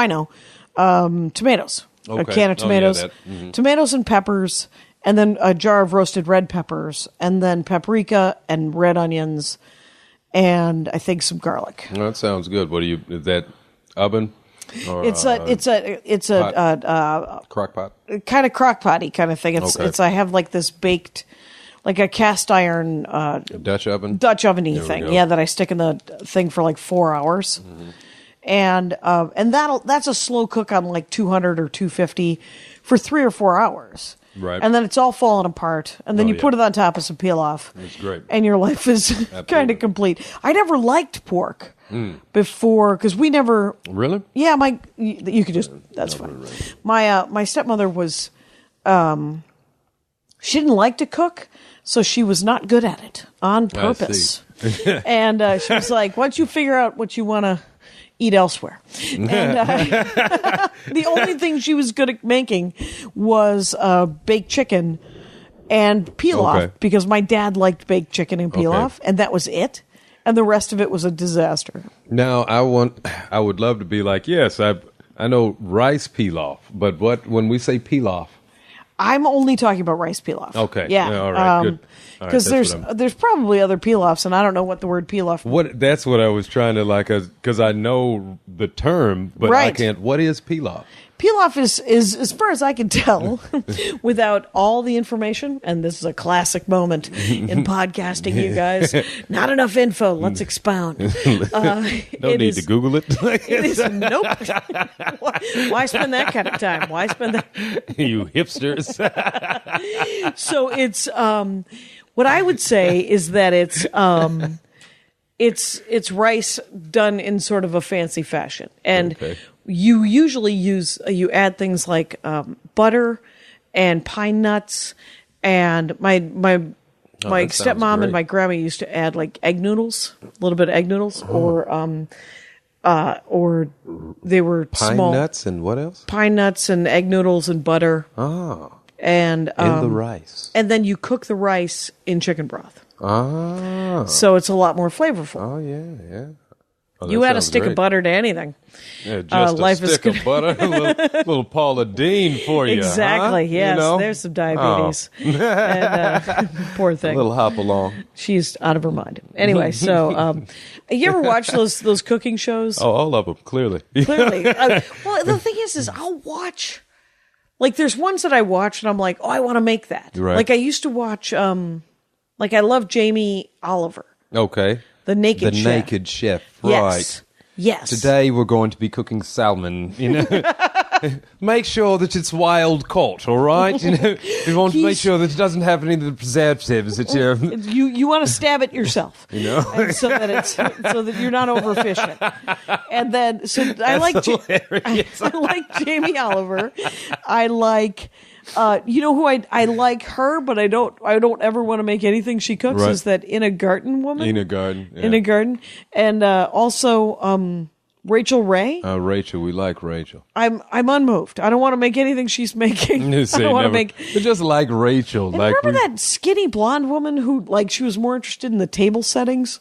know. Tomatoes. Okay. A can of tomatoes. Tomatoes and peppers, and then a jar of roasted red peppers, and then paprika and red onions, and I think some garlic. Well, that sounds good. Is that oven? Or, it's a crock pot? Kind of crock potty kind of thing. I have like this baked, like a cast iron Dutch oven? Dutch oven-y thing. Yeah, that I stick in the thing for like 4 hours. Mm-hmm. And that's a slow cook on like 200 or 250 for 3 or 4 hours. Right. And then it's all falling apart. And then you put it on top of some peel off. That's great. And your life is kind of complete. I never liked pork before because we never. Really? Yeah, you could just. That's fine. Really. My stepmother was. She didn't like to cook, so she was not good at it on purpose. And she was like, "Why don't you figure out what you want to eat elsewhere?" And the only thing she was good at making was baked chicken and pilaf, because my dad liked baked chicken and pilaf, and that was it. And the rest of it was a disaster. Now, I would love to be like, yes, I know rice pilaf, but when we say pilaf? I'm only talking about rice pilaf. Okay. Yeah. All right, good. Because there's probably other pilafs, and I don't know what the word pilaf means. That's what I was trying to because I know the term, but I can't. What is pilaf? Pilaf is, as far as I can tell, without all the information, and this is a classic moment in podcasting, you guys. Not enough info. Let's expound. No need to Google it. It is nope. Why spend that kind of time? Why spend that? You hipsters. So it's what I would say is that it's rice done in sort of a fancy fashion, and you usually you add things like butter and pine nuts, and my stepmom and my grandma used to add like egg noodles, a little bit of egg noodles, or they were pine small nuts and what else? Pine nuts and egg noodles and butter. Oh, and in the rice, and then you cook the rice in chicken broth. Oh, so it's a lot more flavorful. Oh yeah. Oh, you add a stick of butter to anything. Yeah, just a stick of butter, a little Paula Deen for you. Exactly, huh? Yes. You know? There's some diabetes. And, poor thing. A little hop along. She's out of her mind. Anyway, so you ever watch those cooking shows? Oh, all of them, clearly. Clearly. Well, the thing is I'll watch. Like, there's ones that I watch, and I'm like, oh, I want to make that. Right. Like, I used to watch, I love Jamie Oliver. Okay. The Naked Chef. The Naked Chef, Yes. right. Yes. Today we're going to be cooking salmon, Make sure that it's wild caught, all right? We want to make sure that it doesn't have any of the preservatives that you want to stab it yourself. And so that you're not overfishing it. And then I like Jamie Oliver. I like who I like her, but I don't ever want to make anything she cooks. Right. Is that In a Garden woman? In a Garden, yeah. In a Garden, and also Rachel Ray. Rachel, we like Rachel. I'm unmoved. I don't want to make anything she's making. I don't want to make. But just like Rachel, And remember that skinny blonde woman who she was more interested in the table settings.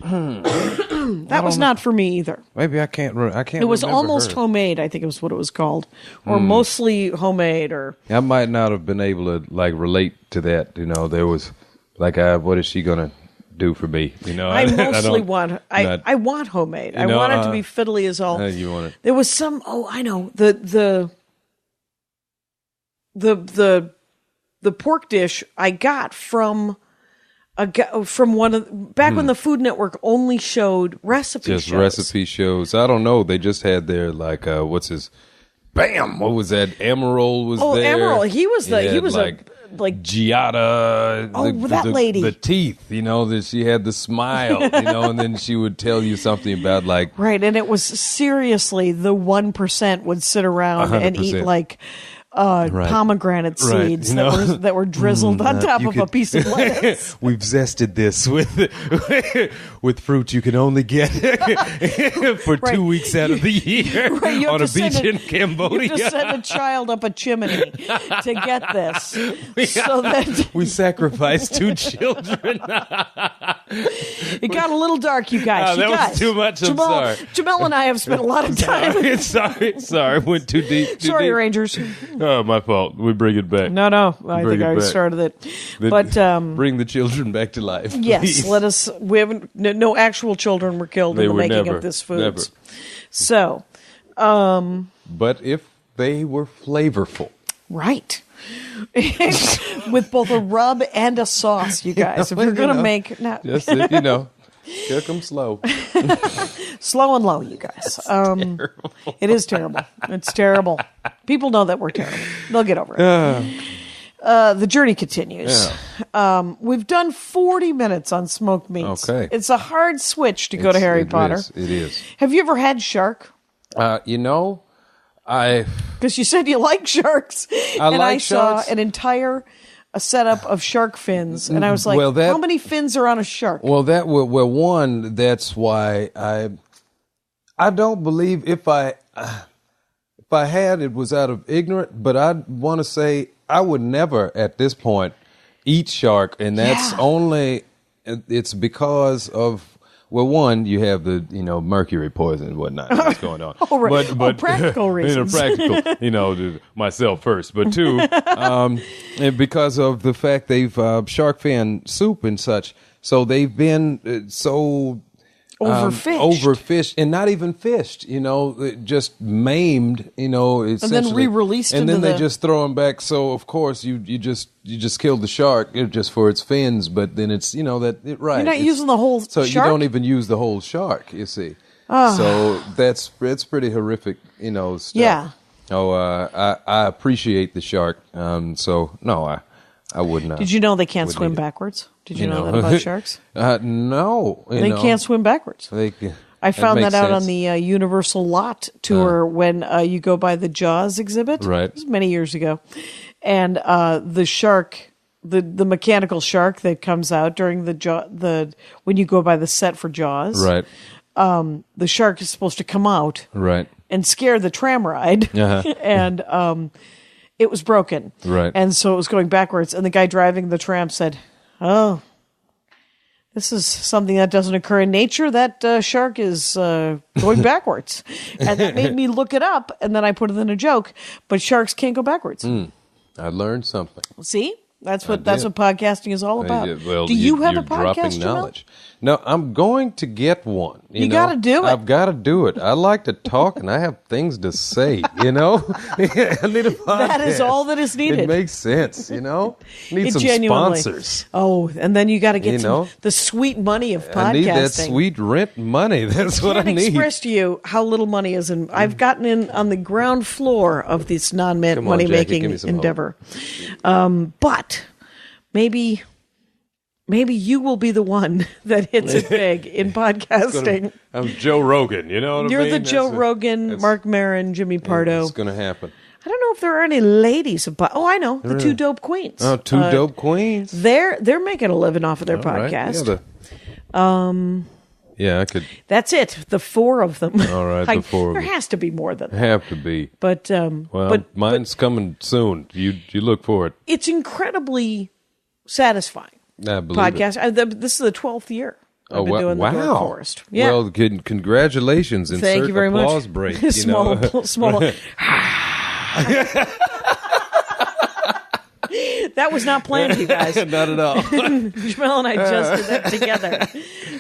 That was not for me either. Maybe I can't. It was almost homemade. I think it was what it was called, or mostly homemade. Or I might not have been able to relate to that. There was what is she gonna do for me? I mostly want. I want homemade. I want it to be fiddly as all. You want it? There was some. Oh, I know the pork dish I got from one of back when the Food Network only showed recipe shows. I don't know. They just had their what's his? Bam! What was that? Emerald was there. Oh, Emerald. He was Giada. That lady. The teeth. That she had the smile. And then she would tell you something about right. And it was seriously the 1% would sit around 100%. And eat pomegranate seeds that were drizzled on top of a piece of lettuce. We've zested this with fruit you can only get for 2 weeks out of the year on a beach in Cambodia. You have to send a child up a chimney to get this. So that we sacrificed 2 children. It got a little dark, you guys. Was too much. I'm sorry. Jamel and I have spent a lot of time. Sorry. Went too deep. Sorry, Rangers. Oh, my fault. We bring it back. No. I think I started it. But bring the children back to life. Yes, please. let us. We haven't. No actual children were killed in the making of this food. Never. So, but if they were flavorful, right, with both a rub and a sauce, you guys. If you're gonna make, just cook them slow. Slow and low, you guys. It is terrible. It's terrible. People know that we're terrible. They'll get over it. The journey continues. Yeah. We've done 40 minutes on smoked meats. Okay. It's a hard switch to go to Harry Potter. It is. Have you ever had shark? Because you said you like sharks. I saw an entire setup of shark fins, and I was like, how many fins are on a shark? One, that's why I don't believe if I had, it was out of ignorance, but I want to say I would never at this point eat shark, and that's only, it's because of Well, one, you have the mercury poison and whatnot that's going on. Oh, right. But practical reasons. Practical, myself first. But two, and because of the fact they've shark fin soup and such, so they've been so overfished and not even fished, just maimed, and then re-released, and then they just throw them back. So of course you just killed the shark just for its fins, but then it's right. You're not using the whole so shark? You don't even use the whole shark. You see, so it's pretty horrific, stuff. Yeah. Oh, I appreciate the shark. So no, I would not. Did you know they can't swim backwards? Did you know that about sharks? No. They can't swim backwards. I found that out sense. on the Universal Lot tour when you go by the Jaws exhibit. Right. It was many years ago. And the shark, the mechanical shark that comes out during when you go by the set for Jaws. Right. The shark is supposed to come out. Right. And scare the tram ride. And it was broken. Right. And so it was going backwards. And the guy driving the tram said, "Oh, this is something that doesn't occur in nature. That shark is going backwards." And that made me look it up. And then I put it in a joke. But sharks can't go backwards. I learned something. See? That's what podcasting is all about. Well, do you have you're a podcast, dropping Jamel? knowledge. No, I'm going to get one. You got to do it. I've got to do it. I like to talk, and I have things to say. I need a podcast. That is all that is needed. It makes sense. Need some genuinely. sponsors. Oh, and then you got to get the sweet money of podcasting. I need that sweet rent money. That's what I need. I can't express to you how little money is in. I've gotten in on the ground floor of this non-money making endeavor. But maybe you will be one that hits it big in podcasting. I'm Joe Rogan, you know what I mean? You're the Joe Rogan, Mark Maron, Jimmy Pardo. It's going to happen. I don't know if there are any ladies. I know. The Two Dope Queens. Oh, Two Dope Queens. They're making a living off of their podcast. Right. Yeah, I could. That's it. The four of them. All right, the four of them. There has to be more than that. Have to be. But mine's coming soon. You look for it. It's incredibly satisfying. I believe podcast. This is the 12th year I've been doing the Dork Forest. Yeah. Well, congratulations. Thank you very much. Applause break. small. That was not planned, you guys. Not at all. Jamel and I just did that together.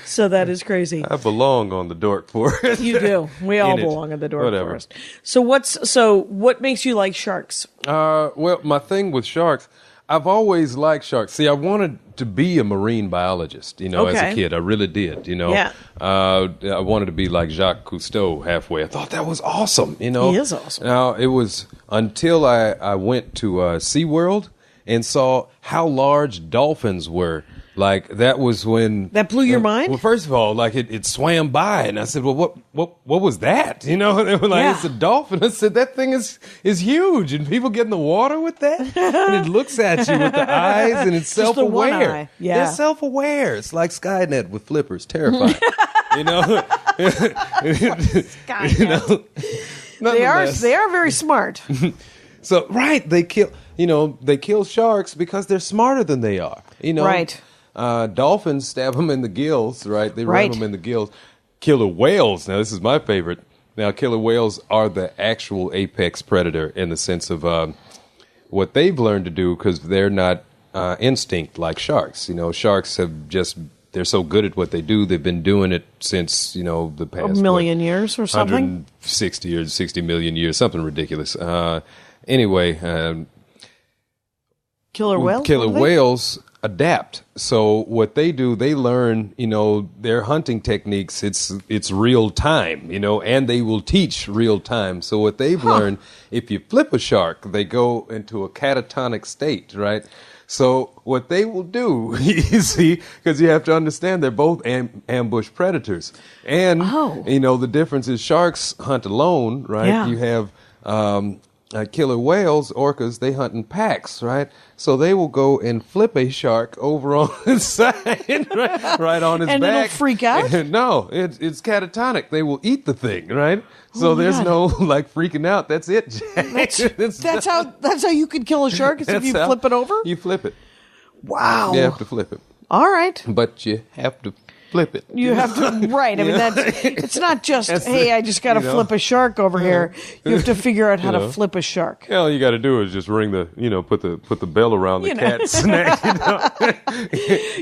So that is crazy. I belong on the Dork Forest. You do. We all belong on the Dork Forest. So what makes you like sharks? Well, my thing with sharks, I've always liked sharks. See, I wanted to be a marine biologist, as a kid. I really did, Yeah. I wanted to be like Jacques Cousteau halfway. I thought that was awesome, He is awesome. Now, it was until I went to SeaWorld and saw how large dolphins were. Like, that was when... That blew your mind? Well, first of all, like, it swam by, and I said, well, what was that? They were like, It's a dolphin. I said, that thing is huge, and people get in the water with that? And it looks at you with the eyes, and it's self-aware. Just the one eye. Yeah. They're self-aware. It's like Skynet with flippers. Terrifying. Skynet. They are very smart. So, right, they kill sharks because they're smarter than they are. Right. Dolphins stab them in the gills, right? They run them in the gills. Killer whales, now this is my favorite. Now, killer whales are the actual apex predator in the sense of what they've learned to do, because they're not instinct like sharks. Sharks they're so good at what they do. They've been doing it since, the past... a million years or something? 60 million years, something ridiculous. Anyway... Killer whales? Killer whales adapt. So what they do, they learn, their hunting techniques. It's real time, and they will teach real time. So what they've learned, if you flip a shark, they go into a catatonic state, right? So what they will do, you see, because you have to understand they're both ambush predators. And, the difference is sharks hunt alone, right? Yeah. You have... killer whales, orcas, they hunt in packs, right? So they will go and flip a shark over on his side, right on his back. And it'll freak out? No, it's catatonic. They will eat the thing, right? So there's no, freaking out. That's it, Jack. That's how you could kill a shark, is if you flip it over? You flip it. Wow. You have to flip it. All right. But you have to flip it. You have to, right. I mean, it's not just, hey, I just got to flip a shark over here. You have to figure out how to flip a shark. All you got to do is just ring the, put the bell around the cat's neck.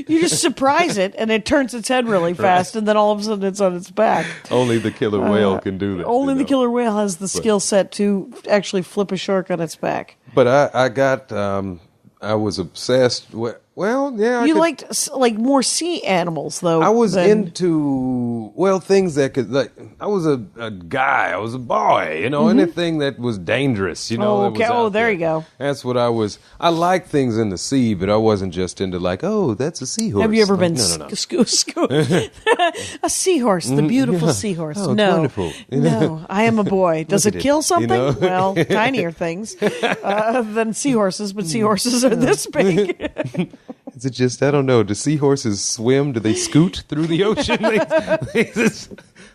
You just surprise it, and it turns its head really fast, and then all of a sudden it's on its back. Only the killer whale can do that. Only the killer whale has the skill set to actually flip a shark on its back. But I was obsessed with, You liked like more sea animals, though. I was into, things that could, like, I was a guy, I was a boy, anything that was dangerous, that was out there you go. That's what I was. I like things in the sea, but I wasn't just into like, that's a seahorse. Have you ever been no. a seahorse, the beautiful seahorse? Oh, no, wonderful. No, I am a boy. Does it kill something? Well, tinier things than seahorses, but seahorses are this big. Is it just, I don't know, do seahorses swim? Do they scoot through the ocean?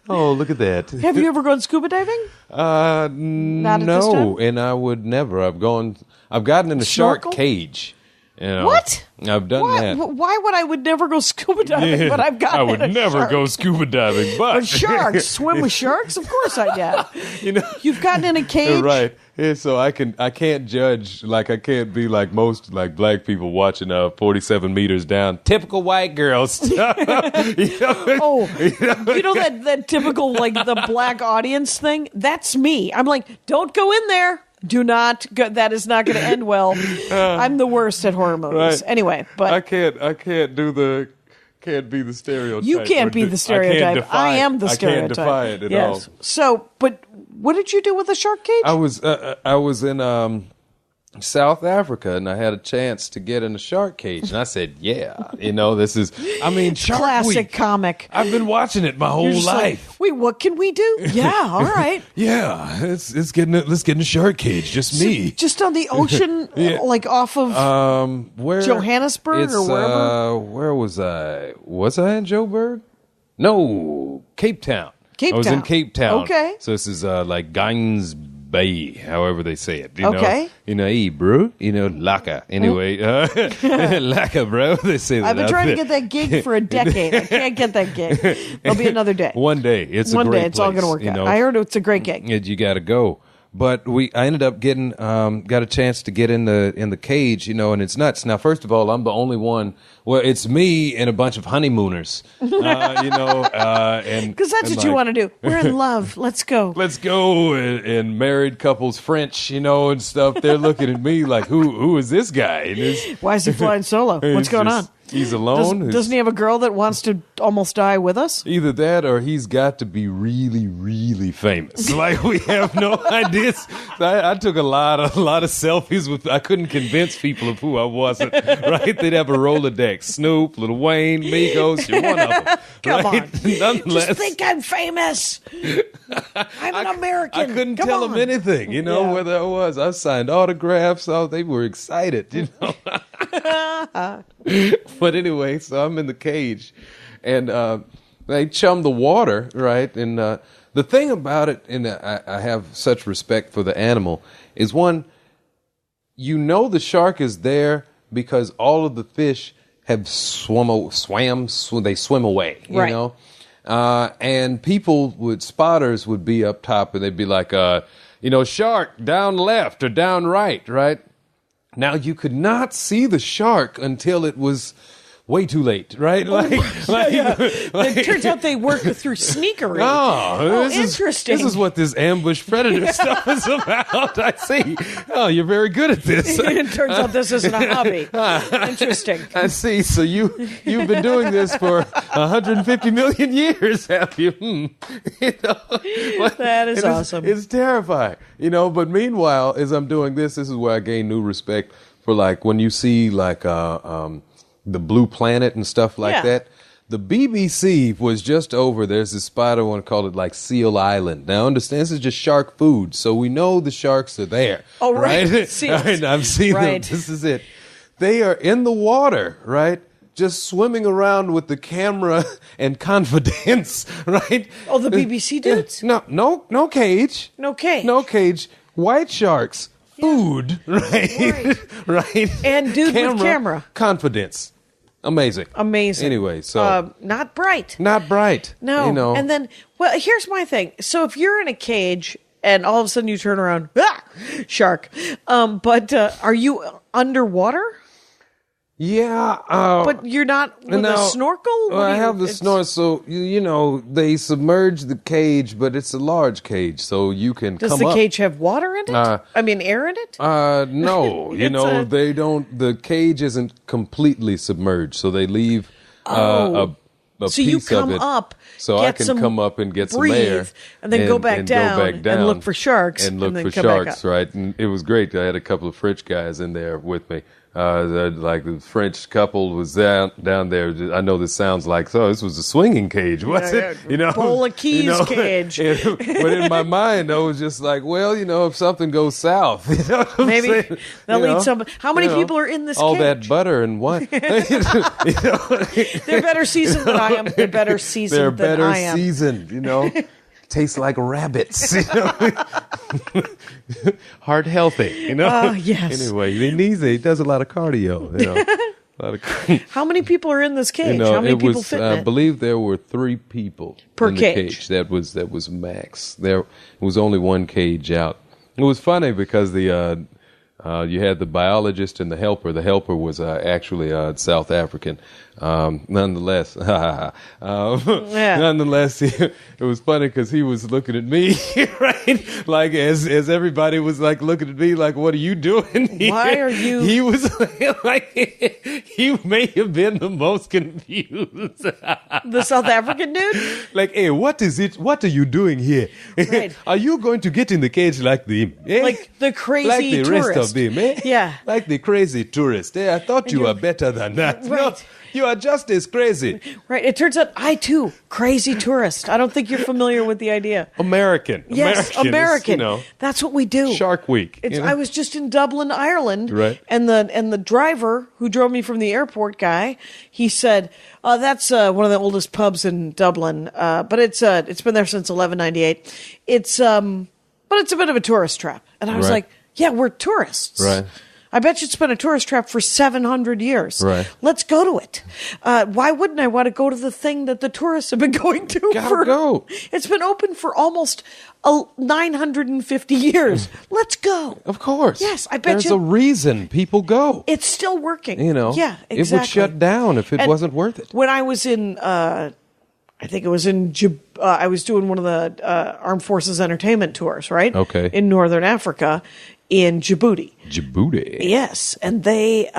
Oh, look at that. Have you ever gone scuba diving? Not at this time? And I would never. I've gotten in a shark cage. What? I've done that. Why would I never go scuba diving? But I've gotten. I would never go scuba diving, but sharks swim with sharks. Of course, I have. You've gotten in a cage, right? Yeah, so I can't judge. Like I can't be like most like black people watching 47 meters down. Typical white girl stuff. That typical like the black audience thing. That's me. I'm like, don't go in there. Do not go. That is not going to end well. I'm the worst at horror movies. Right. Anyway, but I can't be the stereotype. You can't be the stereotype. I am the stereotype. I can't defy it at all. So, but what did you do with the shark cage? I was in South Africa, and I had a chance to get in a shark cage, and I said, this is, Shark classic Week. Comic. I've been watching it my whole life. Like, wait, what can we do? Yeah, all right. Yeah, let's get in a shark cage, just me. Just on the ocean, like off of Johannesburg or wherever? Where was I? Was I in Joburg? No, Cape Town. I was in Cape Town. Okay. So this is like Guyans Bay, however they say it. Okay. Hey, bro. Laka. Anyway, Laka, bro. They say that. I've been trying to get that gig for a decade. I can't get that gig. There'll be another day. One day. It's One a great day. It's all going to work out. I heard it's a great gig. You got to go. But I ended up getting got a chance to get in the cage, and it's nuts. Now, first of all, I'm the only one. Well, it's me and a bunch of honeymooners, and because that's what you want to do. We're in love. Let's go. Let's go, and married couples French, and stuff. They're looking at me like, who is this guy? And why is he flying solo? What's going on? He's alone. Doesn't he have a girl that wants to almost die with us? Either that or he's got to be really, really famous. Like, we have no ideas. I took a lot of selfies with. I couldn't convince people of who I wasn't. Right? They'd have a Rolodex. Snoop, Lil Wayne, Migos. You're one of them. Come right? on. Nonetheless, just think I'm famous. I'm an American. I couldn't tell them anything. Whether I was. I signed autographs. They were excited. But anyway, so I'm in the cage, and they chum the water, right? And the thing about it, and I have such respect for the animal, is one, the shark is there because all of the fish have they swim away, right. And spotters would be up top, and they'd be like, shark down left or down right? Now, you could not see the shark until it was way too late, right? It turns out they work through sneakery. Interesting. This is what this ambush predator stuff is about. I see. Oh, you're very good at this. It turns out this isn't a hobby. Interesting. I see. So you've been doing this for 150 million years, have you? That is awesome. It's terrifying, But meanwhile, as I'm doing this is where I gain new respect for like when you see like the Blue Planet and stuff like that. The BBC was just over. There's this spot I want to call it like Seal Island. Now, understand, this is just shark food, so we know the sharks are there. Oh, right. Right? I've seen them. This is it. They are in the water, right? Just swimming around with the camera and confidence, right? Oh, the BBC dudes? No cage. No cage. No cage. White sharks. Food, right? And dude with camera. Confidence. Amazing. Amazing. Anyway, so not bright. not bright. No. You know. And then, well, here's my thing. So if you're in a cage and all of a sudden you turn around, shark. But are you underwater? Yeah. But you're not with a snorkel? Well, I have the snorkel, so, you know, they submerge the cage, but it's a large cage, so you can Does come the up. cage have water in it? I mean, air in it? No. You know, they don't, the cage isn't completely submerged, so they leave a So piece you come of it. up, So I can come up and get some air. and then go back down and look for sharks. And look then for come back sharks, up. right? And it was great. I had a couple of French guys in there with me. Like the French couple was down there. I know this sounds like, this was a swinging cage, was it? You know, Bowl of keys cage. But in my mind, I was just like, well, you know, if something goes south, you know what I'm Maybe saying? they'll You know? eat some. How many people are in this all cage? that butter and wine. They're better seasoned than I am. They're better seasoned They're than better I am. seasoned, you know. Taste like rabbits, you know. Heart healthy, you know. Yes. Anyway, he does a lot of cardio, you know. A lot of How many people are in this cage? you know, How many it people was, fit in I it? believe there were 3 people Per in the cage. That was max. There was only one cage out. It was funny because the you had the biologist and the helper. The helper was actually South African. Nonetheless, nonetheless, it was funny because he was looking at me, right? Like as everybody was like looking at me, like, "What are you doing here?" Why are you? He was like, he may have been the most confused. The South African dude? Like, hey, what is it? What are you doing here? Right. Are you going to get in the cage like them? Eh? Like the crazy like the tourist. rest of them, eh? Yeah. Like the crazy tourist. Eh? I thought you were better than that. No, Right. you are just as crazy. Right. It turns out I, too, crazy tourist. I don't think you're familiar with the idea. American. Yes, American. American. You know, That's what we do. Shark Week. It's, you know? I was just in Dublin, Ireland, Right. And the driver who drove me from the airport, guy, he said, "That's one of the oldest pubs in Dublin, but it's been there since 1198. But it's a bit of a tourist trap." And I was Right. like, "Yeah, we're tourists, Right. I bet you it's been a tourist trap for 700 years. Right. Let's go to it. Why wouldn't I want to go to the thing that the tourists have been going to? Gotta go. It's been open for almost 950 years. Let's go. Of course. Yes, I bet There's you- a reason people go. It's still working. You know, Yeah, exactly. It would shut down if it And wasn't worth it. When I was in, I think it was in, I was doing one of the Armed Forces entertainment tours, right? Okay. In Northern Africa, in Djibouti. Djibouti. Yes, and they,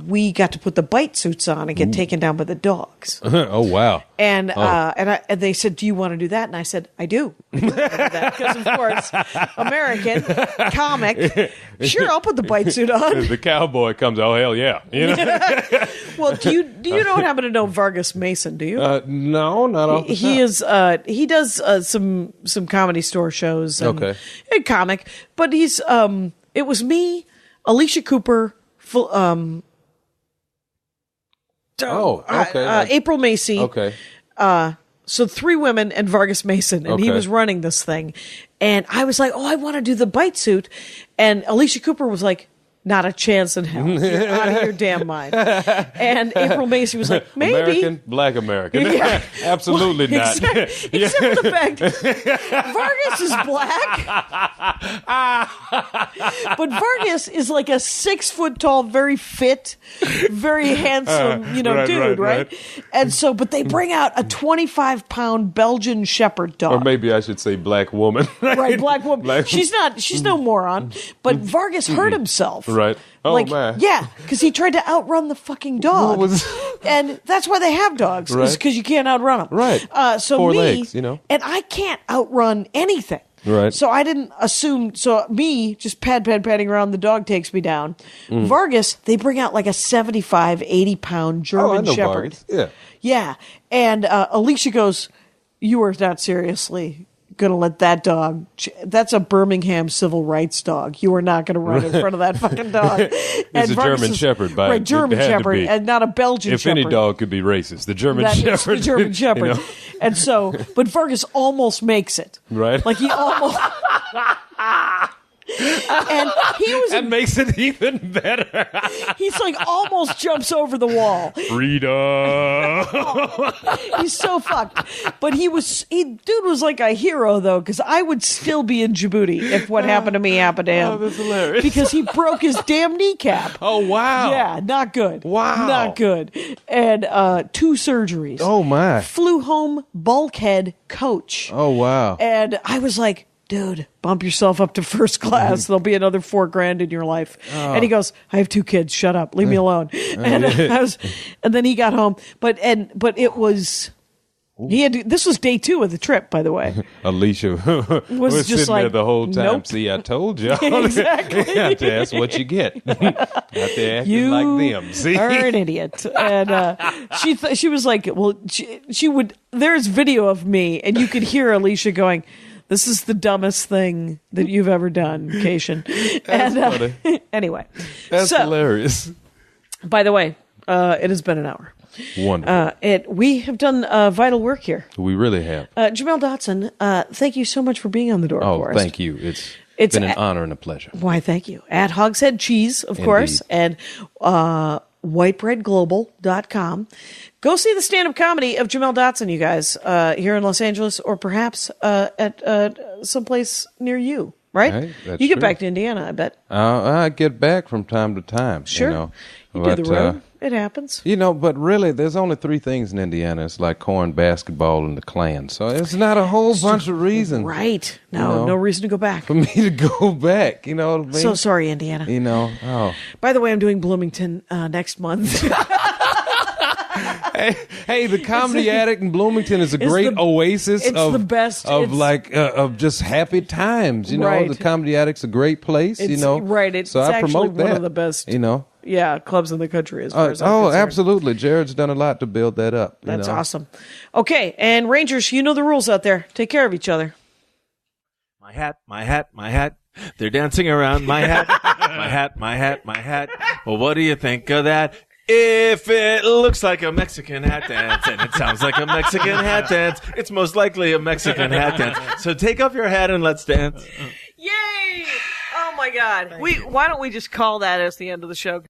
we got to put the bite suits on and get taken down by the dogs. Oh, wow. And and they said, "Do you want to do that?" And I said, "I do." Because of course, American comic. Sure, I'll put the bite suit on. The cowboy comes, oh, hell yeah. You know? Well, do you know happen to know Vargas Mason? Do you? No, not off the He top. is he does some comedy store shows and, Okay. and comic, but he's it was me, Alicia Cooper, okay. April Macy. Okay. So 3 women and Vargas Mason, and he Okay. was running this thing. And I was like, "Oh, I want to do the bite suit." And Alicia Cooper was like, "Not a chance in hell. You're out of your damn mind." And April Macy was like, "Maybe." American, black American. Yeah. Absolutely Well, not. Except for the fact Vargas is black. But Vargas is like a 6 foot tall, very fit, very handsome, Right, dude, right. And so, but they bring out a 25-pound Belgian Shepherd dog. Or maybe I should say black woman. Right, black woman. Black- She's no moron. But Vargas hurt himself. Right. Oh, man. Yeah, because he tried to outrun the fucking dog. What was- And that's why they have dogs, Right. because you can't outrun them. Right. So 4 me, legs, you know. and I can't outrun anything. Right. So I didn't assume. So me just padding around, the dog takes me down. Vargas, they bring out like a 75, 80-pound German Oh, I know Shepherd. Vargas. Yeah. Yeah. And Alicia goes, "You are not seriously going to let that dog, that's a Birmingham civil rights dog. You are not going to run in front of that fucking dog." It's a German Shepherd, right? it German had to Shepherd, be. and not a Belgian If Shepherd. any dog could be racist, the German That is Shepherd. the German Shepherd. You know? And so, but Vargas almost makes it. Right. Like he almost. And he was That makes it even better. he's like almost jumps over the wall. Freedom. He's so fucked. But dude was like a hero though, because I would still be in Djibouti if what happened to me happened to him. Oh, that's hilarious. Because he broke his damn kneecap. Oh, wow. Yeah, not good. Wow. Not good. And 2 surgeries. Oh, my. Flew home bulkhead coach. Oh, wow. And I was like, dude, bump yourself up to first class. There'll be another $4,000 in your life. Oh. And he goes, I have 2 kids. Shut up. Leave me alone. And and then he got home. But it was. This was day 2 of the trip, by the way. Alicia was just sitting like, there the whole time. nope. See, I told you. Exactly. You have to ask what you get. You have to act You like them. See? are an idiot. And she was like, well, she would. There's video of me, and you could hear Alicia going, "This is the dumbest thing that you've ever done, Cation." That's funny. Anyway, That's hilarious. By the way, it has been an hour. Wonderful. We have done vital work here. We really have. Jamel Dotson, thank you so much for being on the Dork Forest. Thank you. It's been an honor and a pleasure. Why, thank you. At Hogshead Cheese, of course, and whitebreadglobal.com. Go see the stand-up comedy of Jamel Dotson, you guys, here in Los Angeles, or perhaps at someplace near you. Right? That's you get true. back to Indiana, I bet. I get back from time to time. Sure. You But, do the road. It happens. But really, there's only 3 things in Indiana. It's like corn, basketball, and the Klan. So it's not a whole bunch of reasons. Right. No reason to go back. For me to go back, you know what I mean? So sorry, Indiana. By the way, I'm doing Bloomington next month. Hey, the Comedy Attic in Bloomington is a great oasis the best. of just happy times. Right. The Comedy Attic's a great place. Right. It's so I actually promote one that. of the best. Yeah, clubs in the country as far as I'm concerned. Absolutely. Jared's done a lot to build that up. That's awesome. Okay, and Rangers, you know the rules out there. Take care of each other. My hat, my hat, my hat. They're dancing around my hat. My hat, my hat, my hat. Well, what do you think of that? If it looks like a Mexican hat dance and it sounds like a Mexican hat dance, it's most likely a Mexican hat dance. So take off your hat and let's dance. Yay! Oh my God. Why don't we just call that as the end of the show?